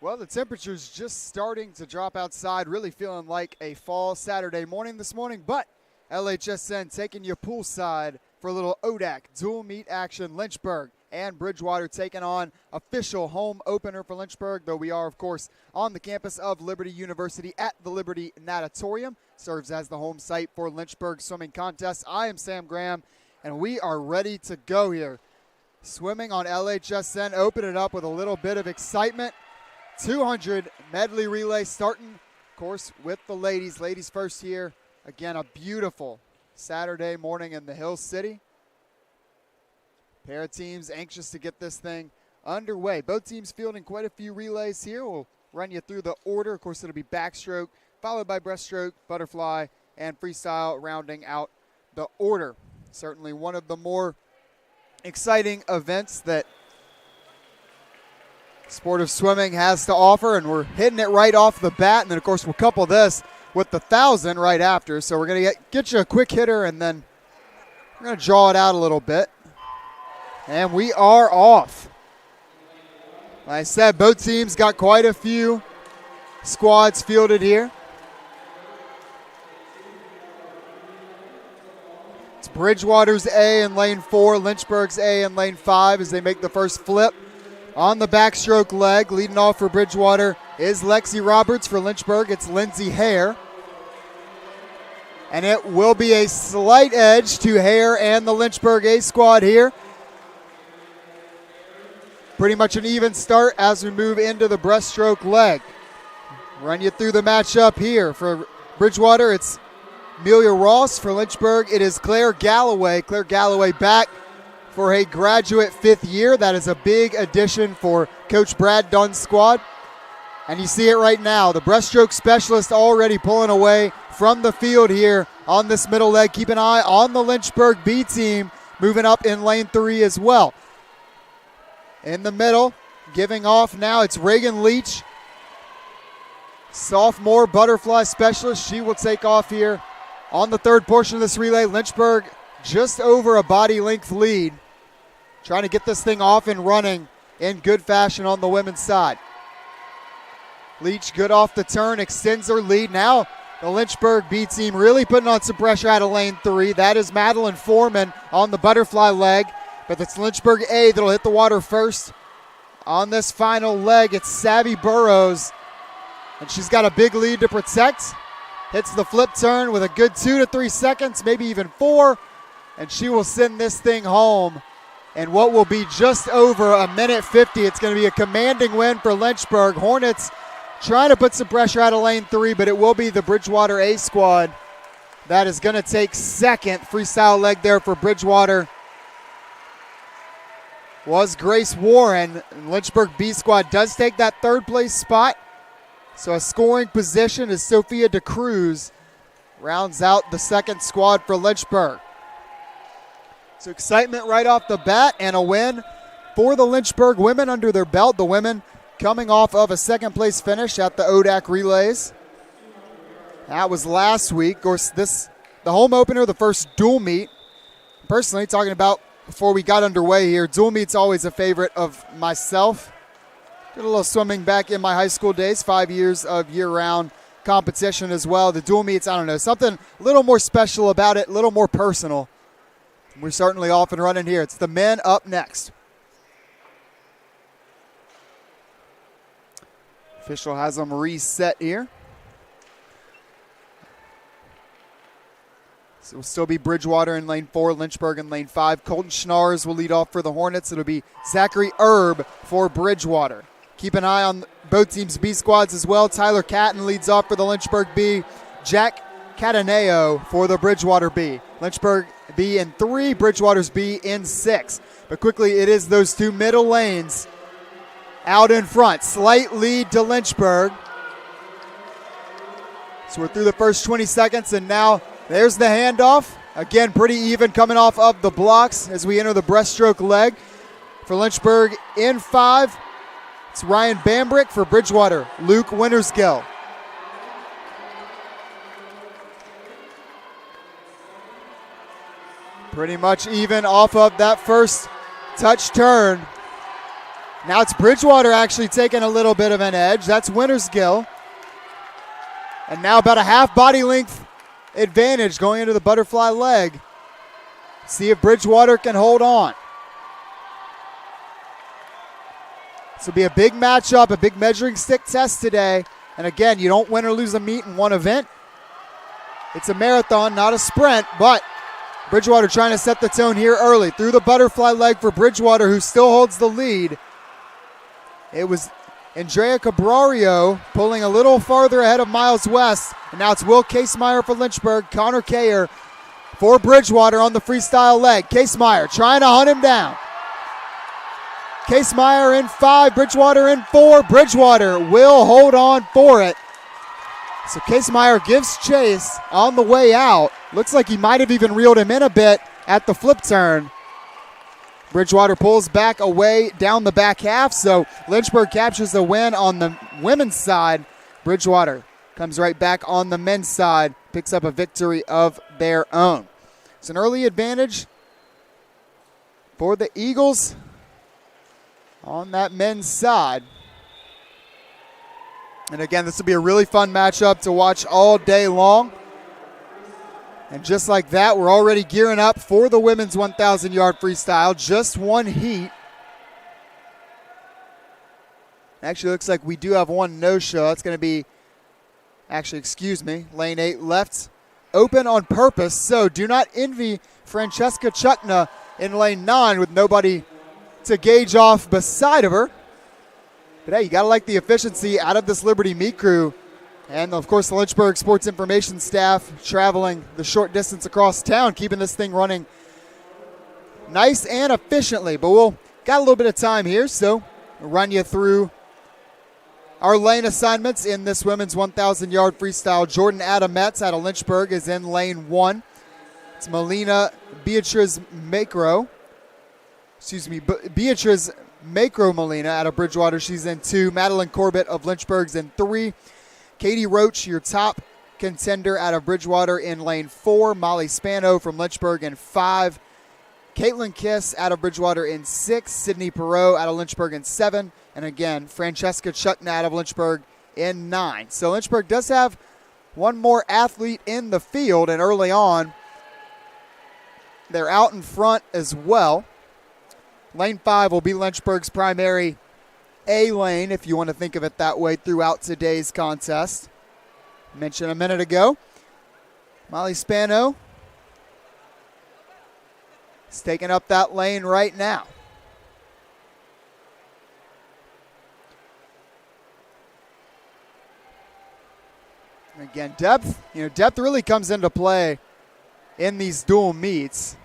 Well, the temperature's just starting to drop outside, really feeling like a fall Saturday morning this morning, but LHSN taking you poolside for a little ODAC dual meet action. Lynchburg and Bridgewater taking on official home opener for Lynchburg, though we are, of course, on the campus of Liberty University at the Liberty Natatorium. Serves as the home site for Lynchburg swimming contest. I am Sam Graham, and we are ready to go here. Swimming on LHSN, open it up with a little bit of excitement. 200 medley relay starting, of course, with the ladies. Ladies first here. Again, a beautiful Saturday morning in the Hill City. Pair of teams anxious to get this thing underway. Both teams fielding quite a few relays here. We'll run you through the order. Of course, it'll be backstroke, followed by breaststroke, butterfly, and freestyle rounding out the order. Certainly one of the more exciting events that sport of swimming has to offer, and we're hitting it right off the bat. And then, of course, we'll couple this with the 1,000 right after. So we're going to get you a quick hitter, and then we're going to draw it out a little bit. And we are off. Like I said, both teams got quite a few squads fielded here. It's Bridgewater's A in lane 4, Lynchburg's A in lane 5 as they make the first flip. On the backstroke leg, leading off for Bridgewater is Lexi Roberts. For Lynchburg, it's Lindsay Hare. And it will be a slight edge to Hare and the Lynchburg A squad here. Pretty much an even start as we move into the breaststroke leg. Run you through the matchup here. For Bridgewater, it's Amelia Ross. For Lynchburg, it is Claire Galloway. Claire Galloway back for a graduate 5th year. That is a big addition for Coach Brad Dunn's squad. And you see it right now. The breaststroke specialist already pulling away from the field here on this middle leg. Keep an eye on the Lynchburg B team moving up in lane 3 as well. In the middle, giving off now, it's Reagan Leach, sophomore butterfly specialist. She will take off here on the third portion of this relay. Lynchburg just over a body length lead, trying to get this thing off and running in good fashion on the women's side. Leach good off the turn, extends her lead. Now the Lynchburg B team really putting on some pressure out of lane 3. That is Madeline Foreman on the butterfly leg, but it's Lynchburg A that'll hit the water first. On this final leg, it's Savvy Burrows, and she's got a big lead to protect. Hits the flip turn with a good 2 to 3 seconds, maybe even 4. And she will send this thing home in what will be just over a minute 50. It's going to be a commanding win for Lynchburg. Hornets trying to put some pressure out of lane 3, but it will be the Bridgewater A squad that is going to take second. Freestyle leg there for Bridgewater was Grace Warren. Lynchburg B squad does take that 3rd place spot. So a scoring position as Sophia DeCruz rounds out the 2nd squad for Lynchburg. So excitement right off the bat and a win for the Lynchburg women under their belt. The women coming off of a 2nd place finish at the ODAC relays. That was last week. Of course, the home opener, the first dual meet. Personally, talking about before we got underway here, dual meet's always a favorite of myself. Did a little swimming back in my high school days, 5 years of year-round competition as well. The dual meets, I don't know, something a little more special about it, a little more personal. We're certainly off and running here. It's the men up next. Official has them reset here. So it will still be Bridgewater in lane 4, Lynchburg in lane 5. Colton Schnars will lead off for the Hornets. It'll be Zachary Erb for Bridgewater. Keep an eye on both teams' B squads as well. Tyler Catton leads off for the Lynchburg B. Jack Cataneo for the Bridgewater B. Lynchburg B in 3, Bridgewater's B in 6. But quickly, it is those two middle lanes out in front. Slight lead to Lynchburg. So we're through the first 20 seconds, and now there's the handoff. Again, pretty even coming off of the blocks as we enter the breaststroke leg. For Lynchburg in 5, it's Ryan Bambrick. For Bridgewater, Luke Wintersgill. Pretty much even off of that first touch turn. Now it's Bridgewater actually taking a little bit of an edge. That's Wintersgill. And now about a half body length advantage going into the butterfly leg. See if Bridgewater can hold on. This will be a big matchup, a big measuring stick test today. And again, you don't win or lose a meet in one event. It's a marathon, not a sprint, but Bridgewater trying to set the tone here early. Through the butterfly leg for Bridgewater, who still holds the lead. It was Andrea Cabrario pulling a little farther ahead of Miles West. And now it's Will Casemeyer for Lynchburg, Connor Kayer for Bridgewater on the freestyle leg. Casemeyer trying to hunt him down. Casemeyer in 5, Bridgewater in 4. Bridgewater will hold on for it. So Casemeyer gives chase on the way out. Looks like he might have even reeled him in a bit at the flip turn. Bridgewater pulls back away down the back half, so Lynchburg captures the win on the women's side. Bridgewater comes right back on the men's side, picks up a victory of their own. It's an early advantage for the Eagles on that men's side. And again, this will be a really fun matchup to watch all day long. And just like that, we're already gearing up for the women's 1,000-yard freestyle. Just one heat. Actually, looks like we do have one no-show. It's going to be, lane 8 left open on purpose. So do not envy Francesca Chukna in lane 9 with nobody to gauge off beside of her. But hey, you got to like the efficiency out of this Liberty meet crew. And, of course, the Lynchburg Sports Information staff traveling the short distance across town, keeping this thing running nice and efficiently. But we'll got a little bit of time here, so we'll run you through our lane assignments in this women's 1,000-yard freestyle. Jordan Adametz out of Lynchburg is in lane 1. It's Beatriz Macro Molina out of Bridgewater. She's in 2. Madeline Corbett of Lynchburg's in 3. Katie Roach, your top contender out of Bridgewater in lane 4. Molly Spano from Lynchburg in 5. Caitlin Kiss out of Bridgewater in 6. Sydney Perot out of Lynchburg in 7. And again, Francesca Chukna out of Lynchburg in 9. So Lynchburg does have one more athlete in the field, and early on, they're out in front as well. Lane 5 will be Lynchburg's primary A lane, if you want to think of it that way, throughout today's contest. Mentioned a minute ago, Molly Spano is taking up that lane right now. And again, depth really comes into play in these dual meets.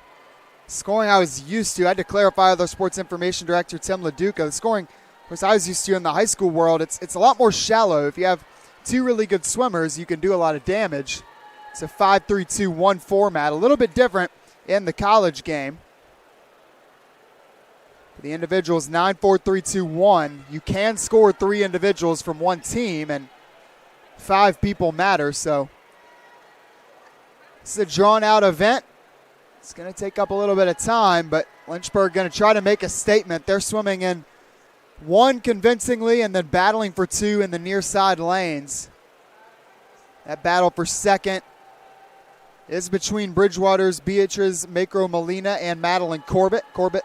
Scoring I was used to, I had to clarify with our sports information director, Tim LaDuca. The scoring, of course, I was used to in the high school world. It's a lot more shallow. If you have two really good swimmers, you can do a lot of damage. It's a 5-3-2-1 format, a little bit different in the college game. For the individuals, 9-4-3-2-1. You can score 3 individuals from one team, and 5 people matter. So it's a drawn-out event. It's going to take up a little bit of time, but Lynchburg going to try to make a statement. They're swimming in 1 convincingly and then battling for 2 in the near side lanes. That battle for second is between Bridgewater's Beatriz Macro Molina and Madeline Corbett. Corbett,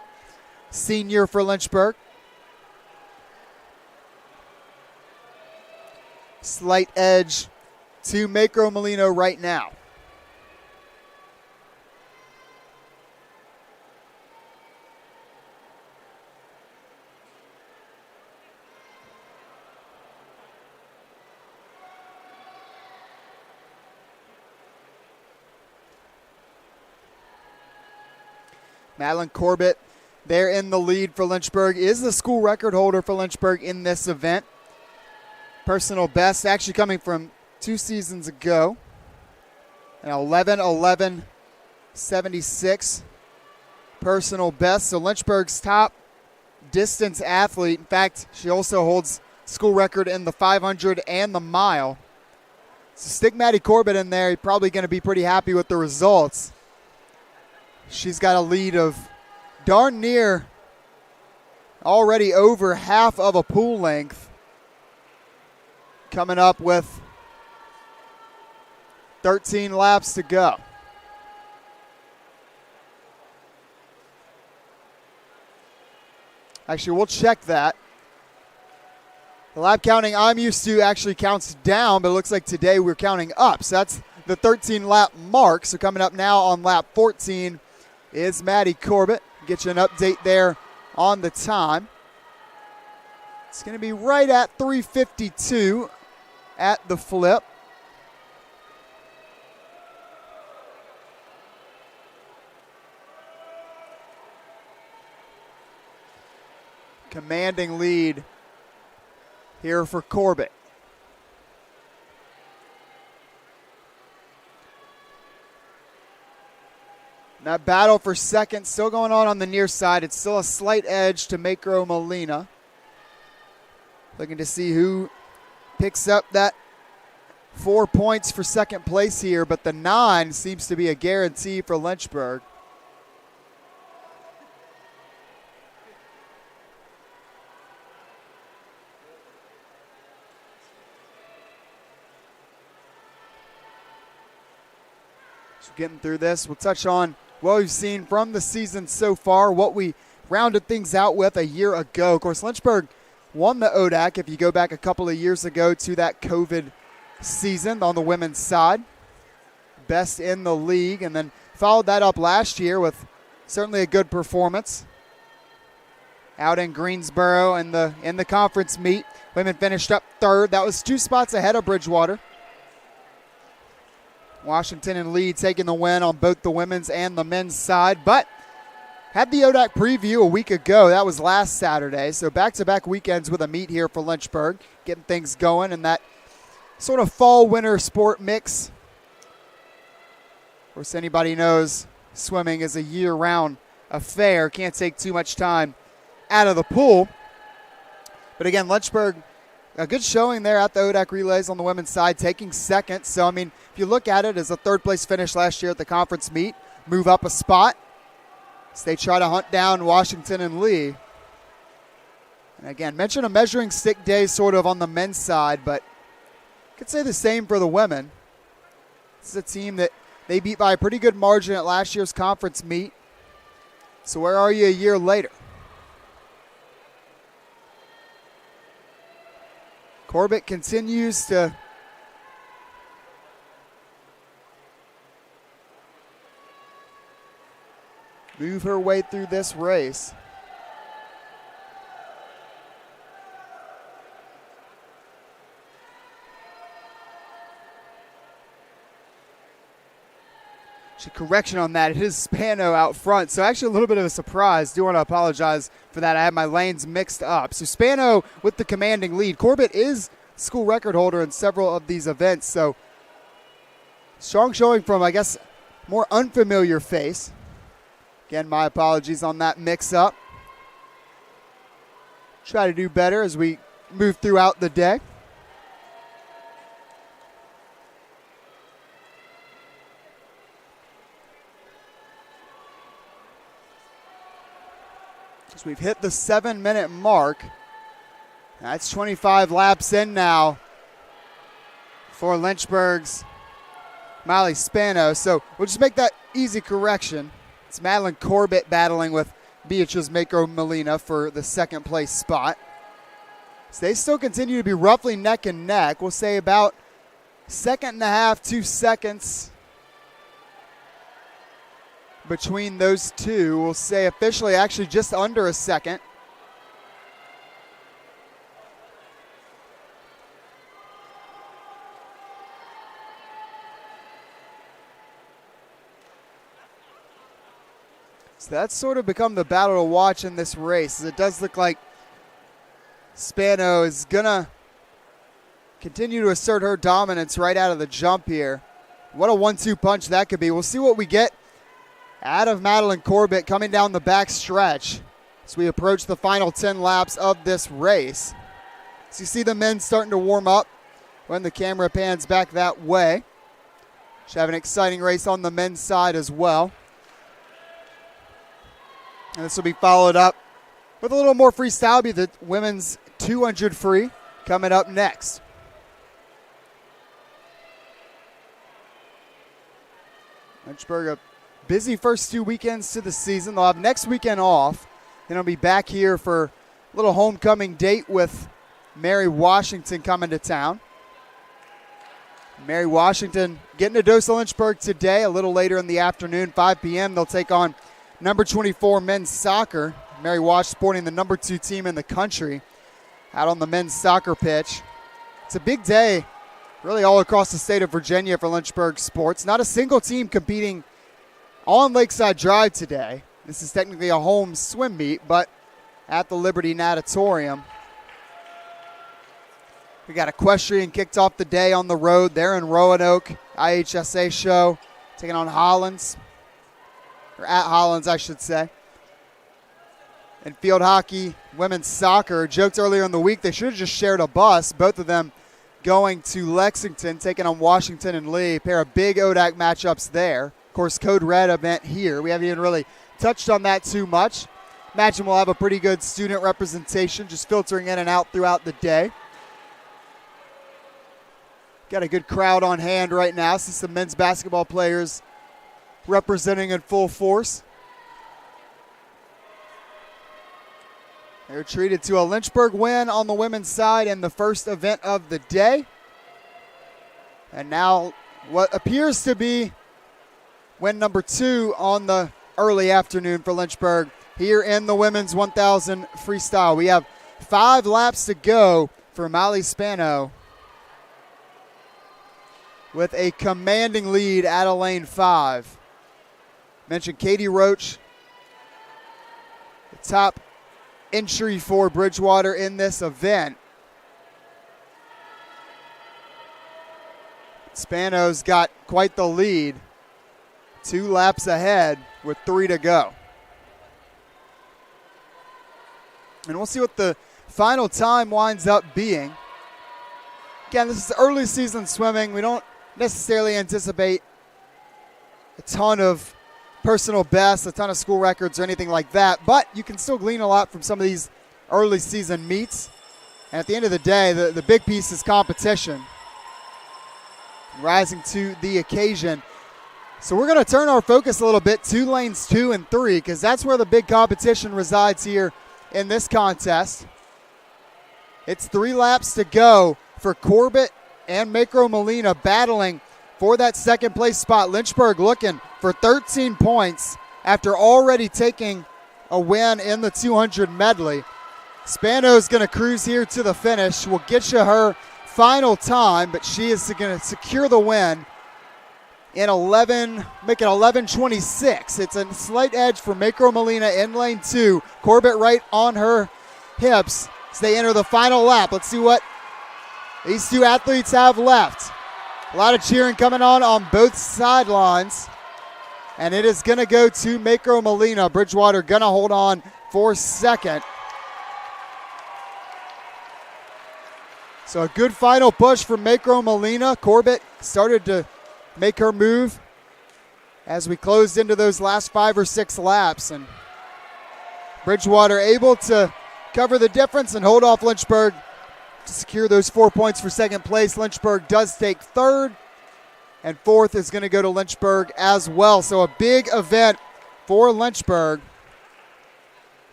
senior for Lynchburg. Slight edge to Macro Molina right now. Madeline Corbett there in the lead for Lynchburg, is the school record holder for Lynchburg in this event. Personal best actually coming from 2 seasons ago. An 11-11-76 personal best. So Lynchburg's top distance athlete. In fact, she also holds school record in the 500 and the mile. So stick Maddie Corbett in there. You're probably going to be pretty happy with the results. She's got a lead of darn near already over half of a pool length. Coming up with 13 laps to go. Actually, we'll check that. The lap counting I'm used to actually counts down, but it looks like today we're counting up. So that's the 13 lap mark. So coming up now on lap 14 is Maddie Corbett. Get you an update there on the time. It's going to be right at 3:52 at the flip. Commanding lead here for Corbett. That battle for second still going on the near side. It's still a slight edge to Makro Molina. Looking to see who picks up that 4 points for second place here, but the 9 seems to be a guarantee for Lynchburg. So getting through this, we'll touch on what we've seen from the season so far, what we rounded things out with a year ago. Of course, Lynchburg won the ODAC, if you go back a couple of years ago to that COVID season on the women's side. Best in the league, and then followed that up last year with certainly a good performance out in Greensboro in the conference meet. Women finished up third. That was 2 spots ahead of Bridgewater. Washington and Lee taking the win on both the women's and the men's side, but had the ODAC preview a week ago. That was last Saturday, so back-to-back weekends with a meet here for Lynchburg, getting things going in that sort of fall-winter sport mix. Of course, anybody knows swimming is a year-round affair. Can't take too much time out of the pool. But again, Lynchburg, a good showing there at the ODAC relays on the women's side, taking second. So, I mean, if you look at it as a third-place finish last year at the conference meet, move up a spot. So they try to hunt down Washington and Lee. And again, mention a measuring stick day sort of on the men's side, but could say the same for the women. This is a team that they beat by a pretty good margin at last year's conference meet. So where are you a year later? Corbett continues to move her way through this race. Correction on that, it is Spano out front, so actually a little bit of a surprise. Do want to apologize for that. I have my lanes mixed up. So Spano with the commanding lead. Corbett is school record holder in several of these events, so strong showing from, I guess, more unfamiliar face. Again, my apologies on that mix-up. Try to do better as we move throughout the day. So we've hit the 7-minute mark. That's 25 laps in now for Lynchburg's Miley Spano. So we'll just make that easy correction. It's Madeline Corbett battling with Beatrice Makro Molina for the second place spot. So they still continue to be roughly neck and neck. We'll say about 1.5 seconds, 2 seconds between those two. We'll say officially actually just under a second. So that's sort of become the battle to watch in this race, as it does look like Spano is going to continue to assert her dominance right out of the jump here. What a 1-2 punch that could be. We'll see what we get out of Madeline Corbett coming down the back stretch as we approach the final 10 laps of this race. So you see the men starting to warm up when the camera pans back that way. Should have an exciting race on the men's side as well. And this will be followed up With a little more freestyle, be the women's 200 free coming up next. Lynchburg, a busy first 2 weekends to the season. They'll have next weekend off. Then they'll be back here for a little homecoming date with Mary Washington coming to town. Mary Washington getting a dose of Lynchburg today. A little later in the afternoon, 5 p.m., they'll take on number 24 men's soccer. Mary Wash sporting the number 2 team in the country out on the men's soccer pitch. It's a big day really all across the state of Virginia for Lynchburg sports. Not a single team competing on Lakeside Drive today. This is technically a home swim meet, but at the Liberty Natatorium. We got equestrian kicked off the day on the road. They're in Roanoke, IHSA show, taking on Hollins, or at Hollins, I should say. And field hockey, women's soccer. Joked earlier in the week they should have just shared a bus. Both of them going to Lexington, taking on Washington and Lee. A pair of big ODAC matchups there. Of course, Code Red event here. We haven't even really touched on that too much. Imagine we'll have a pretty good student representation just filtering in and out throughout the day. Got a good crowd on hand right now. See some men's basketball players representing in full force. They're treated to a Lynchburg win on the women's side in the first event of the day. And now what appears to be win number 2 on the early afternoon for Lynchburg here in the women's 1,000 freestyle. We have 5 laps to go for Molly Spano with a commanding lead at a lane 5. Mentioned Katie Roach, the top entry for Bridgewater in this event. Spano's got quite the lead. 2 laps ahead with 3 to go. And we'll see what the final time winds up being. Again, this is early season swimming. We don't necessarily anticipate a ton of personal bests, a ton of school records or anything like that, but you can still glean a lot from some of these early season meets. And at the end of the day, the big piece is competition, rising to the occasion. So we're going to turn our focus a little bit to lanes 2 and 3 because that's where the big competition resides here in this contest. It's 3 laps to go for Corbett and Macro Molina battling for that second place spot. Lynchburg looking for 13 points after already taking a win in the 200 medley. Spano's going to cruise here to the finish. We'll get you her final time, but she is going to secure the win in 11, make it 11:26. It's a slight edge for Macro Molina in lane 2. Corbett right on her hips as they enter the final lap. Let's see what these 2 athletes have left. A lot of cheering coming on both sidelines. And it is going to go to Macro Molina. Bridgewater going to hold on for second. So a good final push for Macro Molina. Corbett started to make her move as we closed into those last 5 or 6 laps. And Bridgewater able to cover the difference and hold off Lynchburg to secure those 4 points for second place. Lynchburg does take third, and fourth is going to go to Lynchburg as well. So a big event for Lynchburg.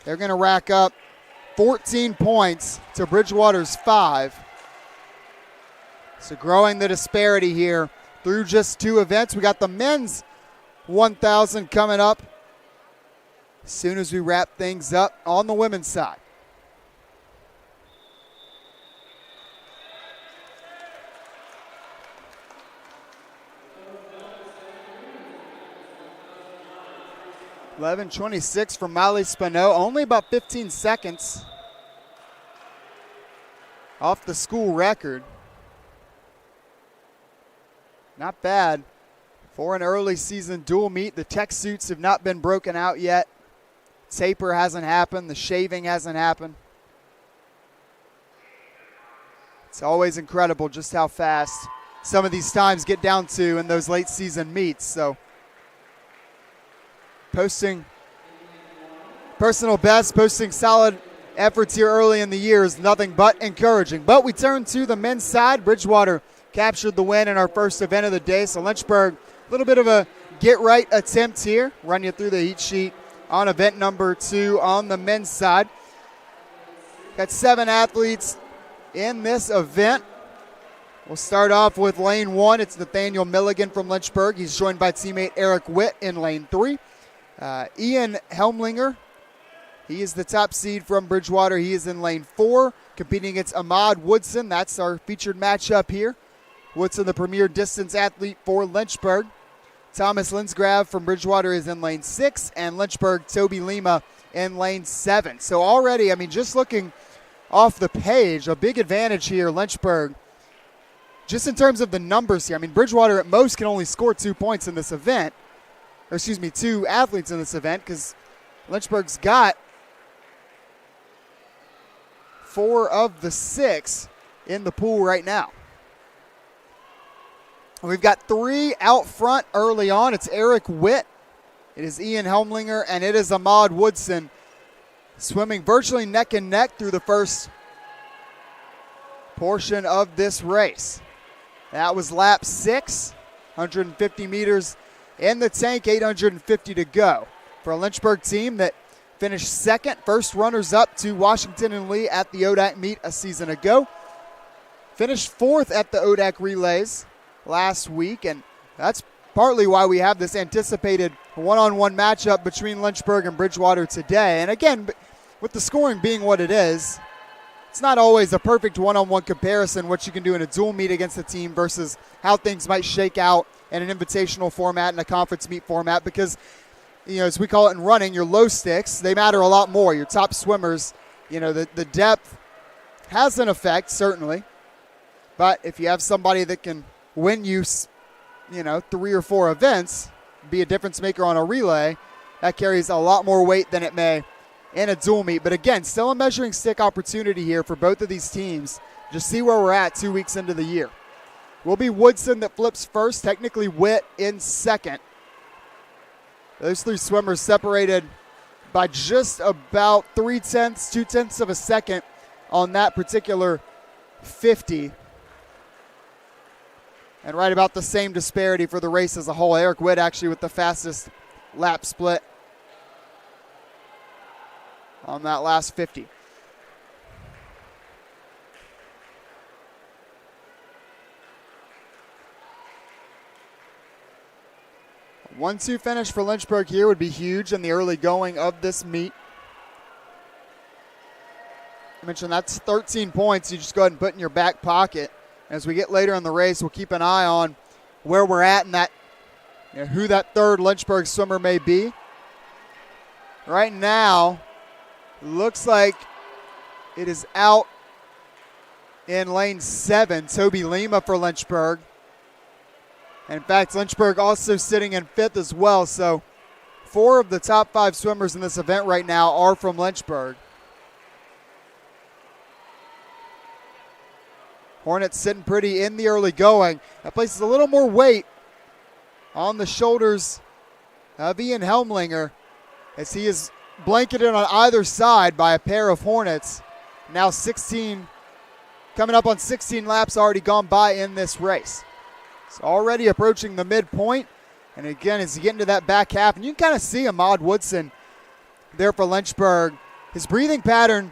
They're going to rack up 14 points to Bridgewater's 5. So growing the disparity here through just 2 events. We got the men's 1,000 coming up as soon as we wrap things up on the women's side. $11:26 for Molly Spano, only about 15 seconds off the school record. Not bad for an early season dual meet. The tech suits have not been broken out yet. Taper hasn't happened. The shaving hasn't happened. It's always incredible just how fast some of these times get down to in those late season meets. So posting Personal best, posting solid efforts here early in the year is nothing but encouraging. But we turn to the men's side. Bridgewater captured the win in our first event of the day. So Lynchburg, a little bit of a get-right attempt here. Run you through the heat sheet on event number 2 on the men's side. Got 7 athletes in this event. We'll start off with lane 1. It's Nathaniel Milligan from Lynchburg. He's joined by teammate Eric Witt in lane 3. Ian Helmlinger, he is the top seed from Bridgewater. He is in lane 4, competing against Ahmad Woodson. That's our featured matchup here. Woodson, the premier distance athlete for Lynchburg. Thomas Linsgrave from Bridgewater is in lane 6, and Lynchburg, Toby Lima in lane 7. So already, I mean, just looking off the page, a big advantage here, Lynchburg. Just in terms of the numbers here, I mean, Bridgewater at most can only score 2 points in this event. Or excuse me, 2 athletes in this event, because Lynchburg's got 4 of the 6 in the pool right now. We've got 3 out front early on. It's Eric Witt, it is Ian Helmlinger, and it is Ahmad Woodson, swimming virtually neck and neck through the first portion of this race. That was lap 6, 150 meters in the tank, 850 to go. For a Lynchburg team that finished second, first runners-up to Washington and Lee at the ODAC meet a season ago. Finished 4th at the ODAC relays last week, and that's partly why we have this anticipated one-on-one matchup between Lynchburg and Bridgewater today. And again, with the scoring being what it is, it's not always a perfect one-on-one comparison, what you can do in a dual meet against a team versus how things might shake out in an invitational format and a conference meet format, because, you know, as we call it in running, your low sticks, they matter a lot more. Your top swimmers, you know, the depth has an effect, certainly. But if you have somebody that can win you, you know, 3 or 4 events, be a difference maker on a relay, that carries a lot more weight than it may in a dual meet. But again, still a measuring stick opportunity here for both of these teams. Just see where we're at 2 weeks into the year. Will be Woodson that flips first, technically Witt in second. Those 3 swimmers separated by just about 0.3 of a second on that particular 50. And right about the same disparity for the race as a whole. Eric Witt actually with the fastest lap split on that last 50. A 1-2 finish for Lynchburg here would be huge in the early going of this meet. I mentioned that's 13 points you just go ahead and put in your back pocket. As we get later in the race, we'll keep an eye on where we're at and that, you know, who that third Lynchburg swimmer may be. Right now, looks like it is out in lane 7, Toby Lima for Lynchburg. And in fact, Lynchburg also sitting in 5th as well. So 4 of the top 5 swimmers in this event right now are from Lynchburg. Hornets sitting pretty in the early going. That places a little more weight on the shoulders of Ian Helmlinger as he is blanketed on either side by a pair of Hornets. Now 16, coming up on 16 laps already gone by in this race. It's already approaching the midpoint. And again, as you get into that back half, and you can kind of see Ahmad Woodson there for Lynchburg. His breathing pattern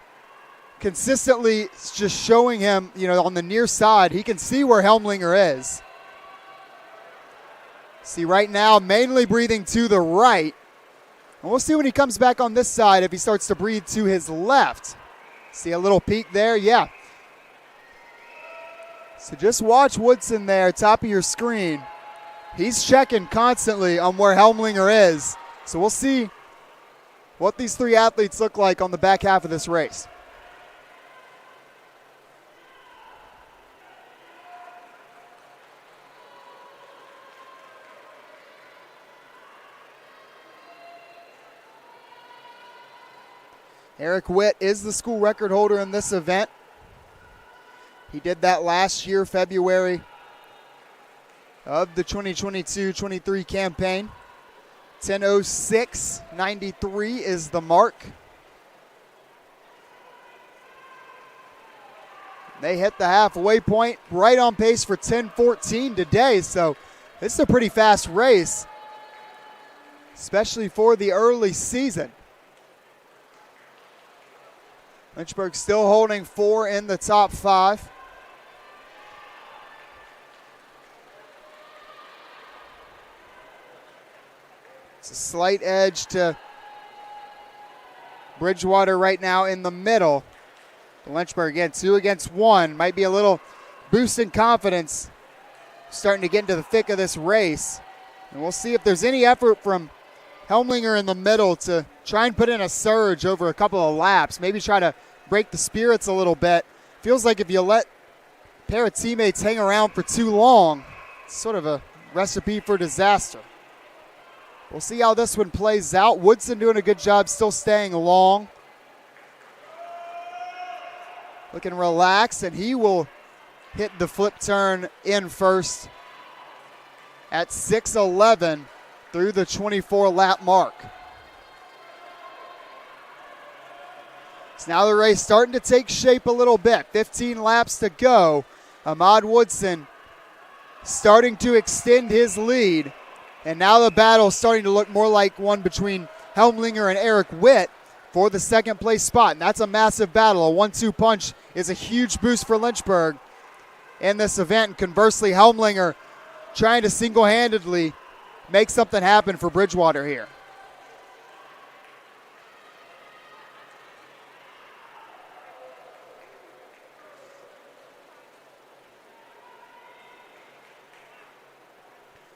consistently just showing him, you know, on the near side, he can see where Helmlinger is. See right now, mainly breathing to the right. And we'll see when he comes back on this side if he starts to breathe to his left. See a little peak there? Yeah. So just watch Woodson there, top of your screen. He's checking constantly on where Helmlinger is. So we'll see what these 3 athletes look like on the back half of this race. Eric Witt is the school record holder in this event. He did that last year, February of the 2022-23 campaign. 10:06.93 is the mark. They hit the halfway point, right on pace for 10:14 today, so this is a pretty fast race, especially for the early season. Lynchburg still holding 4 in the top 5. It's a slight edge to Bridgewater right now in the middle. Lynchburg again, 2 against 1. Might be a little boost in confidence starting to get into the thick of this race. And we'll see if there's any effort from Helmlinger in the middle to try and put in a surge over a couple of laps. Maybe try to break the spirits a little bit. Feels like if you let a pair of teammates hang around for too long, it's sort of a recipe for disaster. We'll see how this one plays out. Woodson doing a good job still staying long. Looking relaxed, and he will hit the flip turn in first at 6:11 through the 24-lap mark. So now the race starting to take shape a little bit. 15 laps to go. Ahmad Woodson starting to extend his lead. And now the battle is starting to look more like one between Helmlinger and Eric Witt for the second place spot. And that's a massive battle. A 1-2 punch is a huge boost for Lynchburg in this event. And conversely, Helmlinger trying to single-handedly make something happen for Bridgewater here.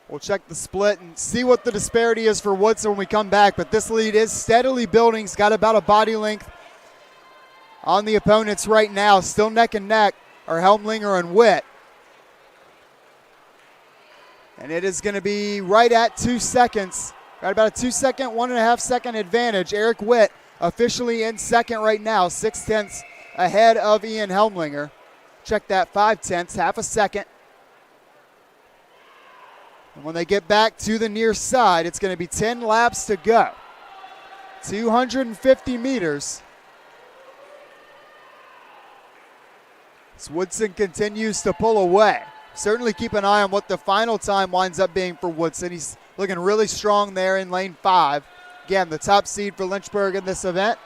We'll check the split and see what the disparity is for Woodson when we come back. But this lead is steadily building. He's got about a body length on the opponents right now. Still neck and neck are Helmlinger and Witt. And it is going to be right at 2 seconds. Right about a 2-second, 1.5 second advantage. Eric Witt officially in second right now. 0.6 ahead of Ian Helmlinger. Check that, 0.5, half a second. And when they get back to the near side, it's going to be 10 laps to go. 250 meters. As Woodson continues to pull away. Certainly keep an eye on what the final time winds up being for Woodson. He's looking really strong there in lane 5. Again, the top seed for Lynchburg in this event.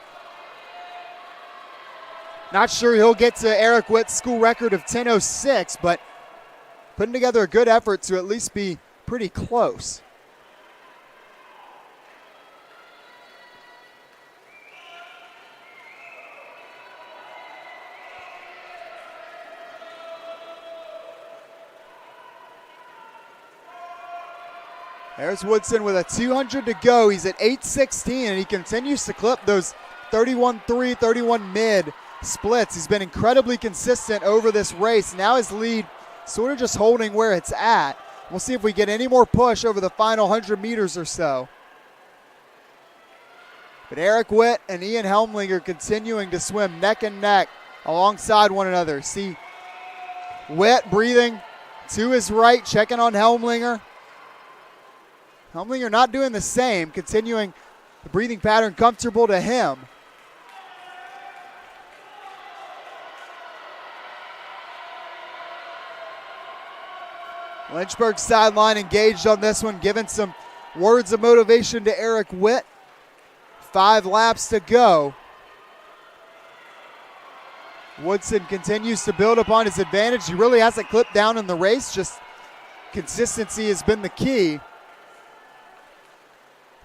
Not sure he'll get to Eric Witt's school record of 10:06, but putting together a good effort to at least be pretty close. There's Woodson with a 200 to go. He's at 8:16, and he continues to clip those 31.3, 31 mid splits. He's been incredibly consistent over this race. Now his lead sort of just holding where it's at. We'll see if we get any more push over the final 100 meters or so. But Eric Witt and Ian Helmlinger continuing to swim neck and neck alongside one another. See Witt breathing to his right, checking on Helmlinger. Helmlinger not doing the same, continuing the breathing pattern comfortable to him. Lynchburg sideline engaged on this one, giving some words of motivation to Eric Witt. 5 laps to go. Woodson continues to build upon his advantage. He really hasn't clipped down in the race, just consistency has been the key.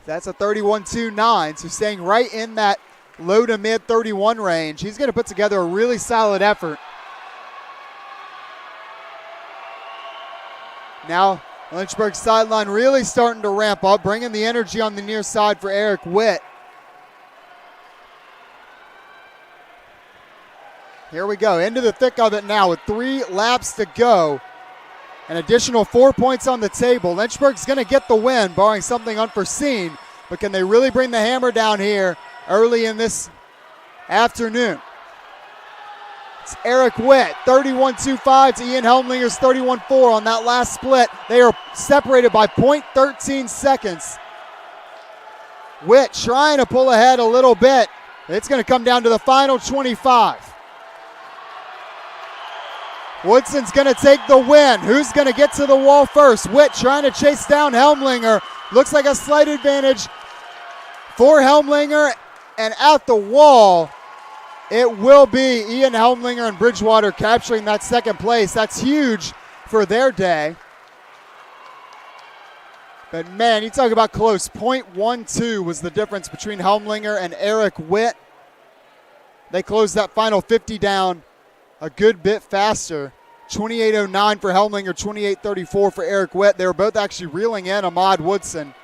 That's a 31.29, so staying right in that low to mid 31 range. He's going to put together a really solid effort. Now, Lynchburg sideline really starting to ramp up, bringing the energy on the near side for Eric Witt. Here we go, into the thick of it now with 3 laps to go. An additional 4 points on the table. Lynchburg's going to get the win, barring something unforeseen. But can they really bring the hammer down here early in this afternoon? It's Eric Witt, 31.25 to Ian Helmlinger's 31.4 on that last split. They are separated by 0.13 seconds Witt trying to pull ahead a little bit. It's going to come down to the final 25. Woodson's going to take the win. Who's going to get to the wall first? Witt trying to chase down Helmlinger. Looks like a slight advantage for Helmlinger. And at the wall, it will be Ian Helmlinger and Bridgewater capturing that second place. That's huge for their day. But man, you talk about close. .12 was the difference between Helmlinger and Eric Witt. They closed that final 50 down a good bit faster. 28.09 for Helmlinger, 28.34 for Eric Witt. They were both actually reeling in Ahmad Woodson.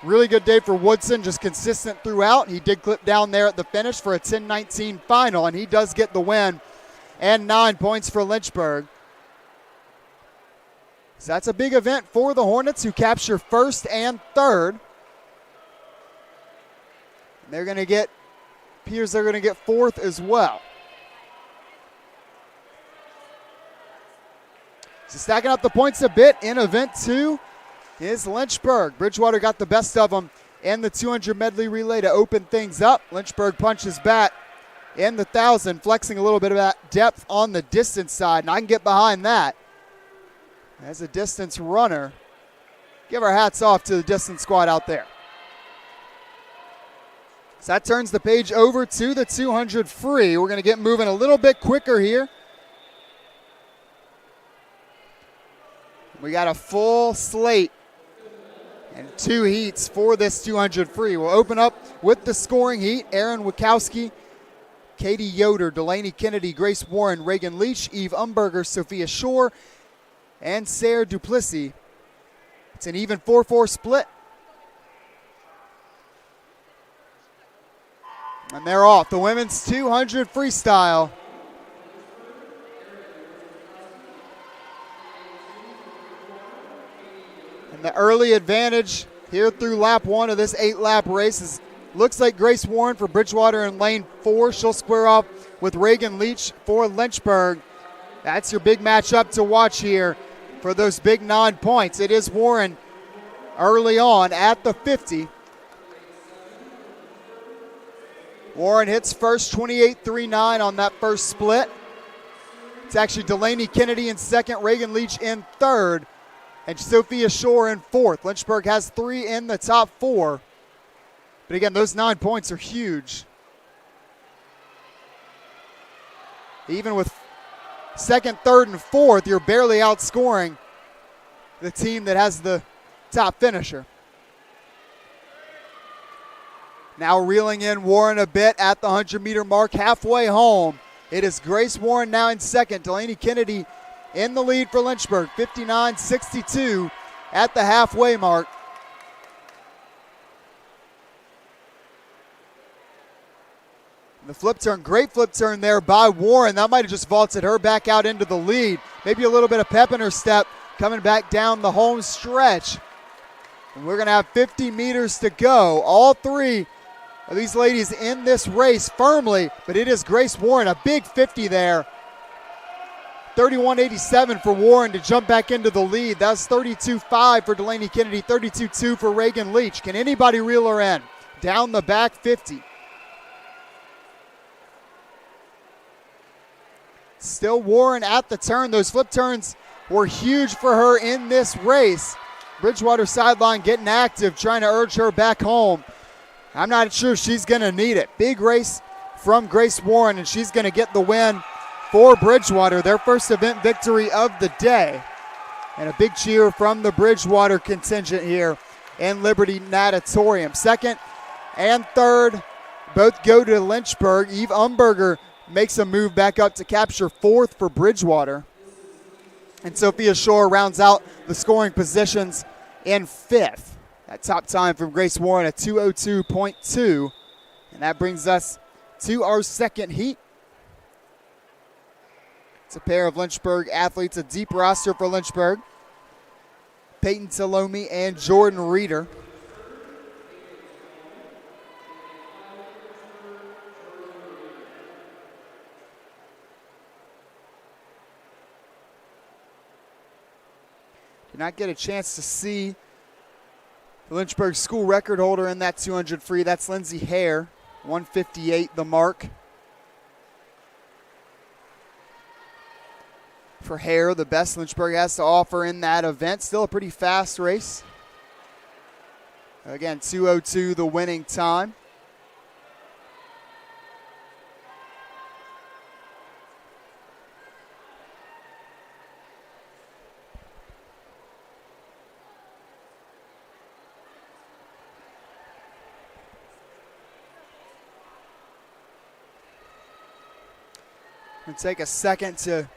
Really good day for Woodson, just consistent throughout. He did clip down there at the finish for a 10-19 final, and he does get the win and 9 points for Lynchburg. So that's a big event for the Hornets, who capture first and third. They're going to get, appears they're going to get fourth as well. So stacking up the points a bit in event 2 is Lynchburg. Bridgewater got the best of them in the 200 medley relay to open things up. Lynchburg punches back in the 1,000, flexing a little bit of that depth on the distance side, and I can get behind that. As a distance runner, give our hats off to the distance squad out there. So that turns the page over to the 200 free. We're going to get moving a little bit quicker here. We got a full slate and 2 heats for this 200 free. We'll open up with the scoring heat. Aaron Wachowski, Katie Yoder, Delaney Kennedy, Grace Warren, Reagan Leach, Eve Umberger, Sophia Shore, and Sarah Duplessis. It's an even 4-4 split. And they're off. The women's 200 freestyle. And the early advantage here through lap 1 of this 8-lap race looks like Grace Warren for Bridgewater in lane 4. She'll square off with Reagan Leach for Lynchburg. That's your big matchup to watch here for those big 9 points. It is Warren early on at the 50. Warren hits first, 28.39 on that first split. It's actually Delaney Kennedy in second, Reagan Leach in third, and Sophia Shore in fourth. Lynchburg has 3 in the top 4. But again, those 9 points are huge. Even with second, third, and fourth, you're barely outscoring the team that has the top finisher. Now reeling in Warren a bit at the 100-meter mark, halfway home. It is Grace Warren now in second. Delaney Kennedy in the lead for Lynchburg, 59.62 at the halfway mark. The flip turn, great flip turn there by Warren. That might have just vaulted her back out into the lead. Maybe a little bit of pep in her step coming back down the home stretch. And we're going to have 50 meters to go. All 3 of these ladies in this race firmly, but it is Grace Warren, a big 50 there. 31.87 for Warren to jump back into the lead. That's 32.5 for Delaney Kennedy, 32.2 for Reagan Leach. Can anybody reel her in? Down the back 50. Still Warren at the turn. Those flip turns were huge for her in this race. Bridgewater sideline getting active, trying to urge her back home. I'm not sure she's going to need it. Big race from Grace Warren, and she's going to get the win for Bridgewater, their first event victory of the day. And a big cheer from the Bridgewater contingent here in Liberty Natatorium. Second and third both go to Lynchburg. Eve Umberger makes a move back up to capture fourth for Bridgewater. And Sophia Shore rounds out the scoring positions in fifth. That top time from Grace Warren, a 2:02.2. And that brings us to our second heat. It's a pair of Lynchburg athletes, a deep roster for Lynchburg. Peyton Talomi and Jordan Reeder. Did not get a chance to see The Lynchburg school record holder in that 200 free, that's Lindsay Hare, 158 the mark. For Hare, the best Lynchburg has to offer in that event. Still a pretty fast race. Again, 2:02 the winning time. And take a second to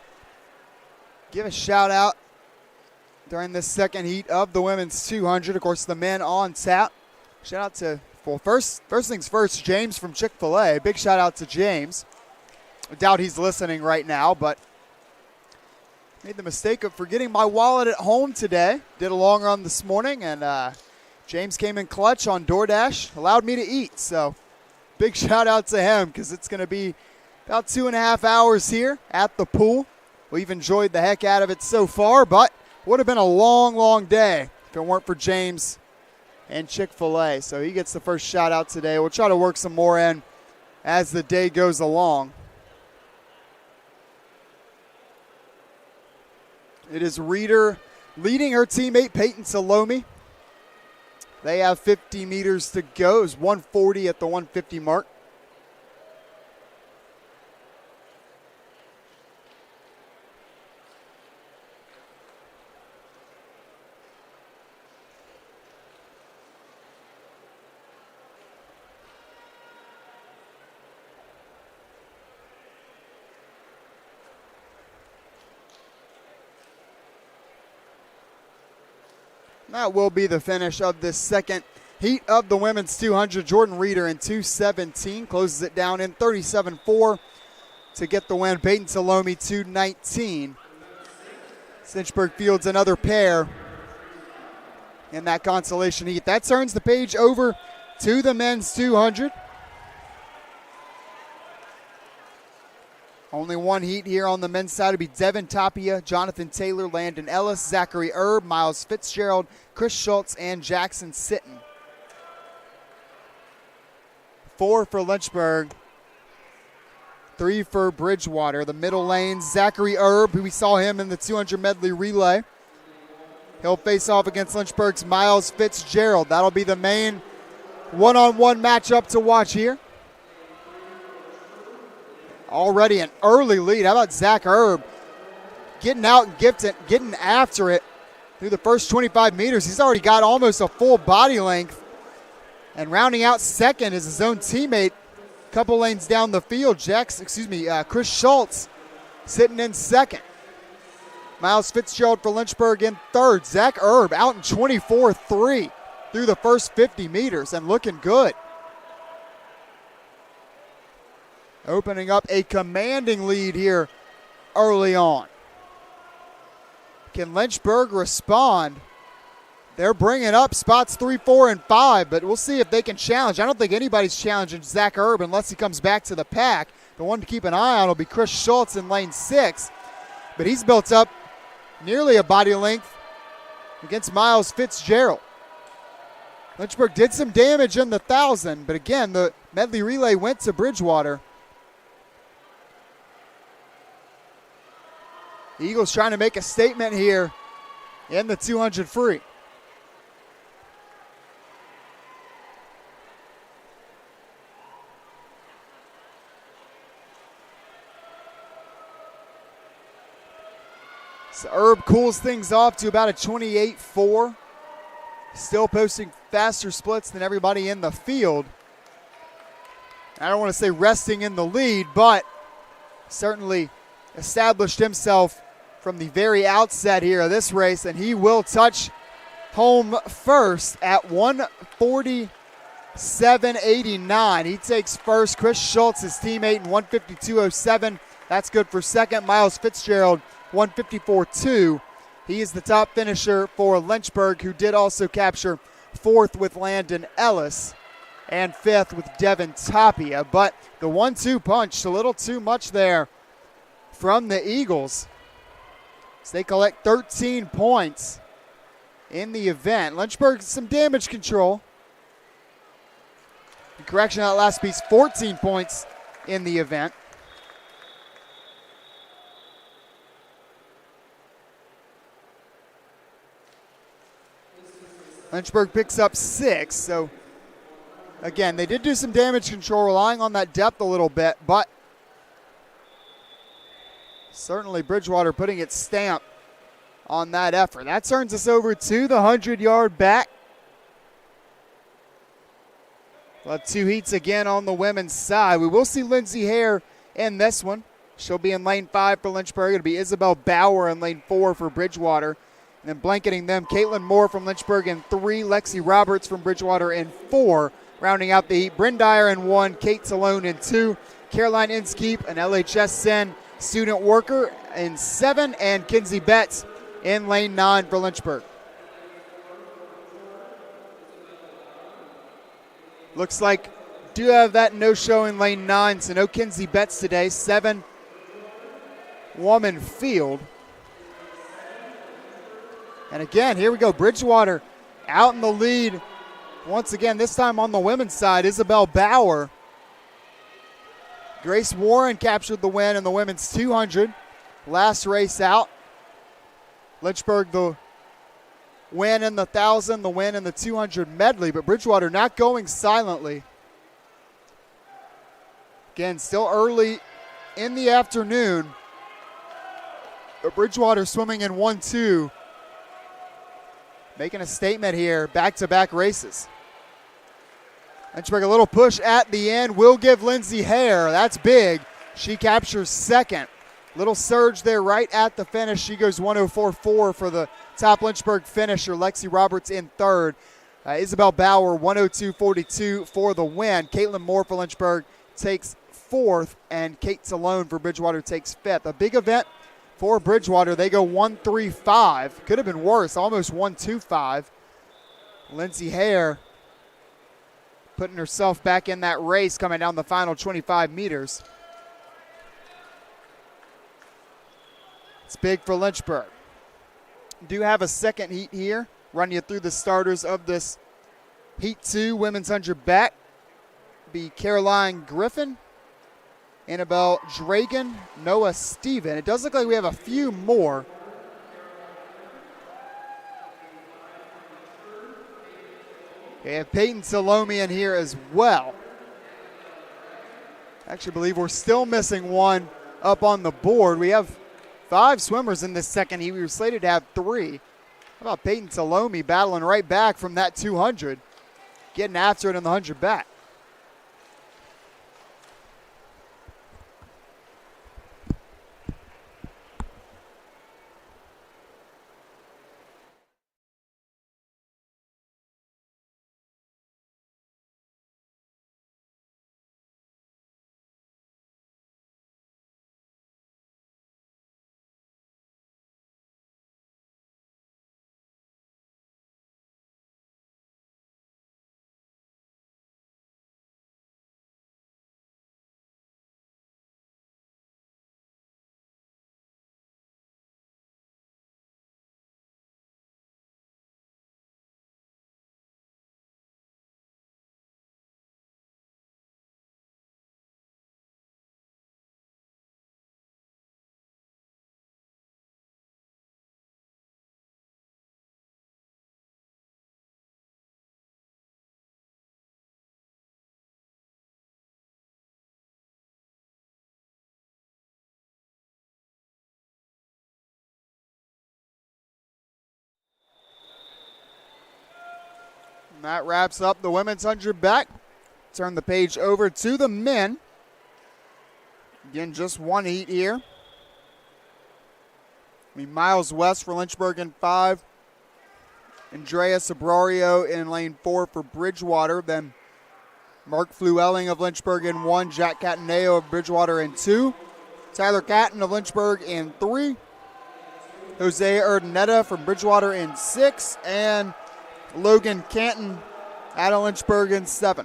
give a shout out during this second heat of the women's 200. Of course, the men on tap. Shout out to, well, first things first, James from Chick-fil-A. Big shout out to James. I doubt he's listening right now, but made the mistake of forgetting my wallet at home today. Did a long run this morning, and James came in clutch on DoorDash, allowed me to eat. So big shout out to him, because it's going to be about 2.5 hours here at the pool. We've enjoyed the heck out of it so far, but would have been a long, long day if it weren't for James and Chick-fil-A. So he gets the first shout out today. We'll try to work some more in as the day goes along. It is Reeder leading her teammate Peyton Salome. They have 50 meters to go. It's 140 at the 150 mark. That will be the finish of this second heat of the women's 200. Jordan Reeder in 2:17 closes it down in 37.4 to get the win. Peyton Salome 2:19. Lynchburg fields another pair in that consolation heat. That turns the page over to the men's 200. Only one heat here on the men's side will be Devin Tapia, Jonathan Taylor, Landon Ellis, Zachary Erb, Miles Fitzgerald, Chris Schultz, and Jackson Sitton. 4 for Lynchburg, 3 for Bridgewater. The middle lanes, Zachary Erb, who we saw him in the 200 medley relay. He'll face off against Lynchburg's Miles Fitzgerald. That'll be the main one-on-one matchup to watch here. Already an early lead. How about Zach Erb getting out and getting after it through the first 25 meters. He's already got almost a full body length. And rounding out second is his own teammate, a couple lanes down the field. Chris Schultz sitting in second. Miles Fitzgerald for Lynchburg in third. Zach Erb out in 24.3 through the first 50 meters and looking good. Opening up a commanding lead here early on. Can Lynchburg respond? They're bringing up spots 3, 4, and 5, but we'll see if they can challenge. I don't think anybody's challenging Zach Erb unless he comes back to the pack. The one to keep an eye on will be Chris Schultz in lane 6, but he's built up nearly a body length against Miles Fitzgerald. Lynchburg did some damage in the 1,000, but again, the medley relay went to Bridgewater. The Eagles trying to make a statement here in the 200 free. So Erb cools things off to about a 28.4. Still posting faster splits than everybody in the field. I don't want to say resting in the lead, but certainly established himself from the very outset here of this race, and he will touch home first at 147.89. He takes first. Chris Schultz, his teammate, in 152.07. That's good for second. Miles Fitzgerald, 154.2. He is the top finisher for Lynchburg, who did also capture fourth with Landon Ellis and fifth with Devin Tapia. But the 1-2 punch, a little too much there from the Eagles. So they collect 13 points in the event. Lynchburg, some damage control. Correction on that last piece, 14 points in the event. Lynchburg picks up 6, so again, they did do some damage control, relying on that depth a little bit, but certainly Bridgewater putting its stamp on that effort. That turns us over to the 100-yard back. We'll have 2 heats again on the women's side. We will see Lindsay Hare in this one. She'll be in lane 5 for Lynchburg. It'll be Isabel Bauer in lane 4 for Bridgewater. And then blanketing them, Caitlin Moore from Lynchburg in 3, Lexi Roberts from Bridgewater in 4. Rounding out the heat, Bryn Dyer in 1, Kate Talone in 2, Caroline Inskeep, an LHSN student worker in 7, and Kinsey Betts in lane 9 for Lynchburg. Looks like do have that no-show in lane 9, so no Kinsey Betts today. 7-woman field. And again, here we go. Bridgewater out in the lead. Once again, this time on the women's side, Isabel Bauer. Grace Warren captured the win in the women's 200. Last race out. Lynchburg the win in the 1,000, the win in the 200 medley, but Bridgewater not going silently. Again, still early in the afternoon, but Bridgewater swimming in 1-2. Making a statement here, back-to-back races. Lynchburg a little push at the end will give Lindsay Hare. That's big. She captures 2nd. Little surge there right at the finish. She goes 104.4 for the top Lynchburg finisher. Lexi Roberts in 3rd. Isabel Bauer 102.42 for the win. Caitlin Moore for Lynchburg takes 4th, and Kate Talone for Bridgewater takes 5th. A big event for Bridgewater. They go 135. Could have been worse, almost 125. Lindsay Hare putting herself back in that race coming down the final 25 meters. It's big for Lynchburg. Do have a second heat here. Run you through the starters of this Heat 2 women's 100 back. Be Caroline Griffin, Annabelle Dragan, Noah Steven. It does look like we have a few more. We have Peyton Salome in here as well. I actually believe we're still missing one up on the board. We have 5 swimmers in this second heat. We were slated to have 3. How about Peyton Salome battling right back from that 200, getting after it in the 100 back. And that wraps up the women's 100 back. Turn the page over to the men. Again, just one heat here. Miles West for Lynchburg in 5. Andrea Sobrario in lane 4 for Bridgewater. Then Mark Fluelling of Lynchburg in 1. Jack Cataneo of Bridgewater in 2. Tyler Catton of Lynchburg in 3. Jose Urdaneta from Bridgewater in 6. And Logan Canton out of Lynchburg in 7.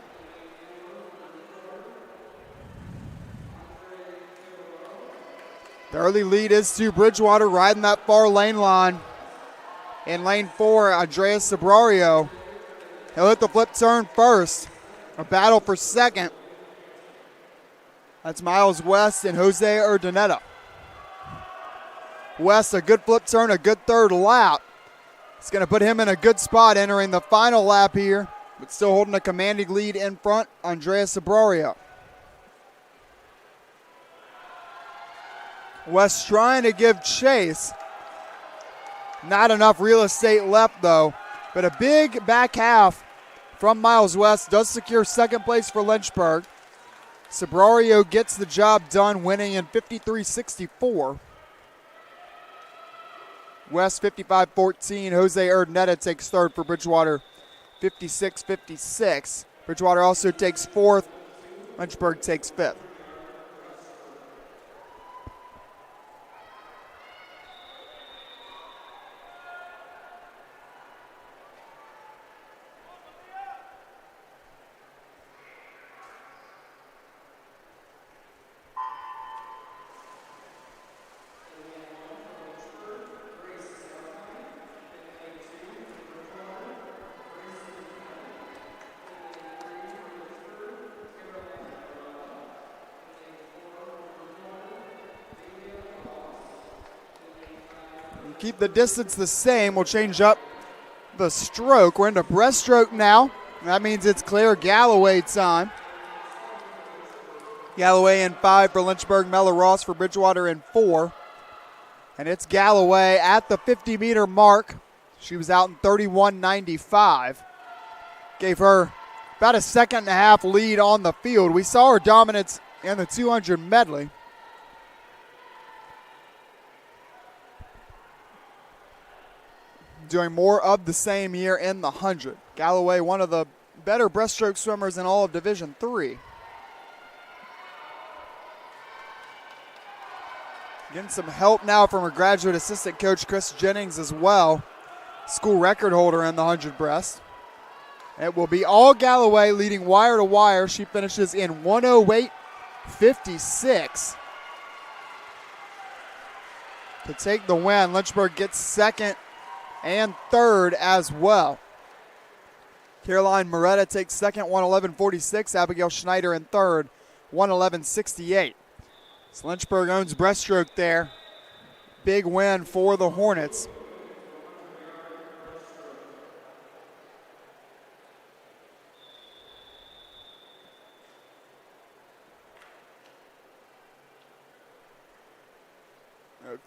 The early lead is to Bridgewater riding that far lane line In lane 4, Andreas Sabrario. He'll hit the flip turn first. A battle for second. That's Miles West and Jose Urdaneta. West, a good flip turn, a good third lap. It's going to put him in a good spot entering the final lap here, but still holding a commanding lead in front, Andreas Sabrario. West trying to give chase. Not enough real estate left though, but a big back half from Miles West does secure second place for Lynchburg. Sabrario gets the job done, winning in 53-64. West 55-14. Jose Urdaneta takes third for Bridgewater, 56-56. Bridgewater also takes fourth. Lynchburg takes fifth. Keep the distance the same. We'll change up the stroke. We're into breaststroke now. That means it's Claire Galloway time. Galloway in 5 for Lynchburg. Mella Ross for Bridgewater in 4. And it's Galloway at the 50-meter mark. She was out in 31.95. Gave her about a second and a half lead on the field. We saw her dominance in the 200 medley. Doing more of the same here in the 100. Galloway, one of the better breaststroke swimmers in all of Division III. Getting some help now from her graduate assistant coach, Chris Jennings, as well. School record holder in the 100 breast. It will be all Galloway leading wire to wire. She finishes in 108.56 to take the win. Lynchburg gets second and third as well. Caroline Moretta takes second, 111.46. Abigail Schneider in third, 111.68. So Lynchburg owns breaststroke there. Big win for the Hornets.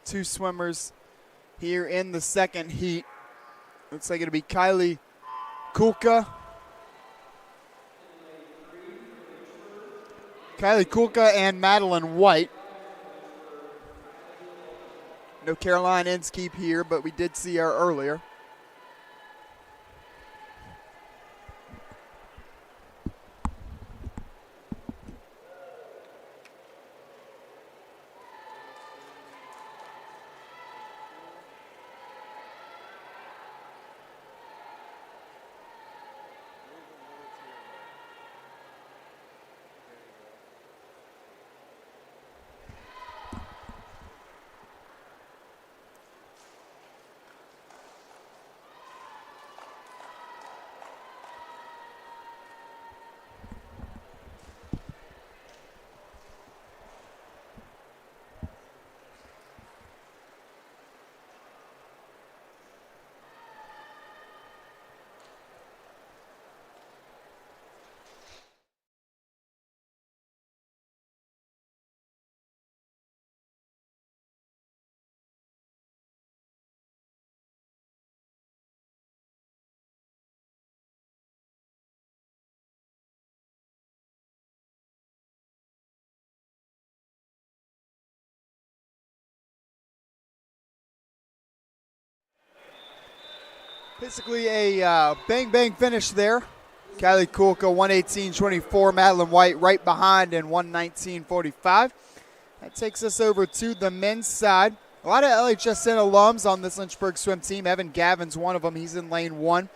Two swimmers here in the second heat. Looks like it'll be Kylie Kulka. And Madeline White. No Caroline Inskeep here, but we did see her earlier. Basically a bang-bang finish there. Kylie Kulka, 118.24. Madeline White right behind in 119.45. That takes us over to the men's side. A lot of LHSN alums on this Lynchburg swim team. Evan Gavin's one of them. He's in lane 1.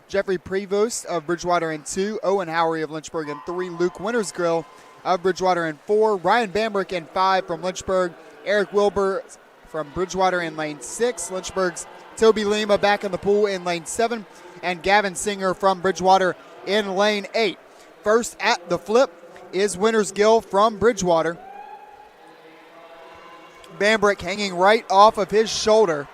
Jeffrey Prevost of Bridgewater in 2. Owen Howery of Lynchburg in 3. Luke Wintersgrill of Bridgewater in 4. Ryan Bambrick in 5 from Lynchburg. Eric Wilbur from Bridgewater in lane 6. Lynchburg's Toby Lima back in the pool in lane 7. And Gavin Singer from Bridgewater in lane 8. First at the flip is Wintersgill from Bridgewater. Bambrick hanging right off of his shoulder.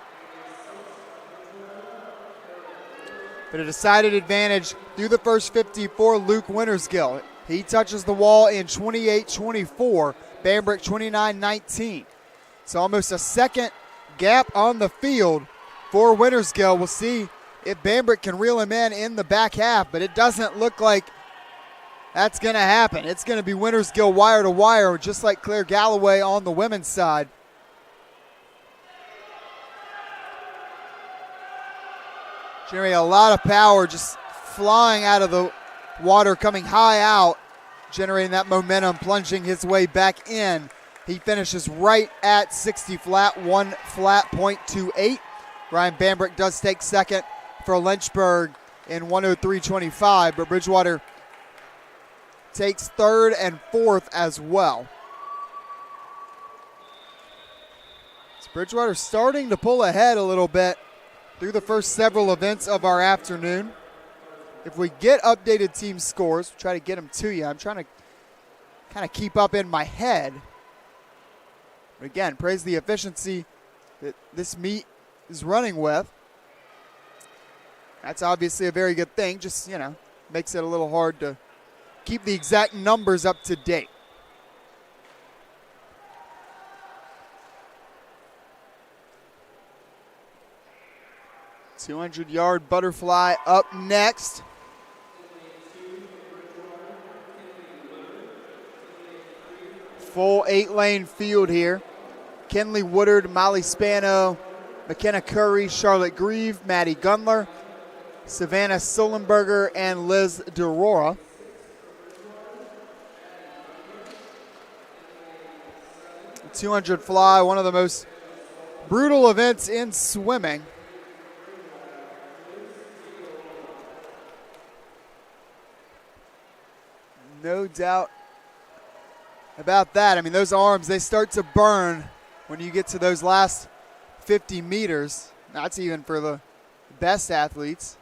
But a decided advantage through the first 50 for Luke Wintersgill. He touches the wall in 28-24, Bambrick 29-19. So almost a second gap on the field for Wintersgill. We'll see if Bambrick can reel him in the back half, but it doesn't look like that's going to happen. It's going to be Wintersgill wire to wire, just like Claire Galloway on the women's side. Generating a lot of power, just flying out of the water, coming high out, generating that momentum, plunging his way back in. He finishes right at 60 flat, 1 flat, .28. Ryan Bambrick does take second for Lynchburg in 103.25, but Bridgewater takes third and fourth as well. So Bridgewater starting to pull ahead a little bit through the first several events of our afternoon. If we get updated team scores, we'll try to get them to you. I'm trying to kind of keep up in my head. But again, praise the efficiency that this meet is running with. That's obviously a very good thing. Just, makes it a little hard to keep the exact numbers up to date. $200-yard butterfly up next. Full 8-lane field here. Kenley Woodard, Molly Spano, McKenna Curry, Charlotte Grieve, Maddie Gunler, Savannah Sullenberger, and Liz DeRora. The 200 fly, one of the most brutal events in swimming. No doubt about that. I mean, those arms, they start to burn when you get to those last 50 meters. That's even for the best athletes.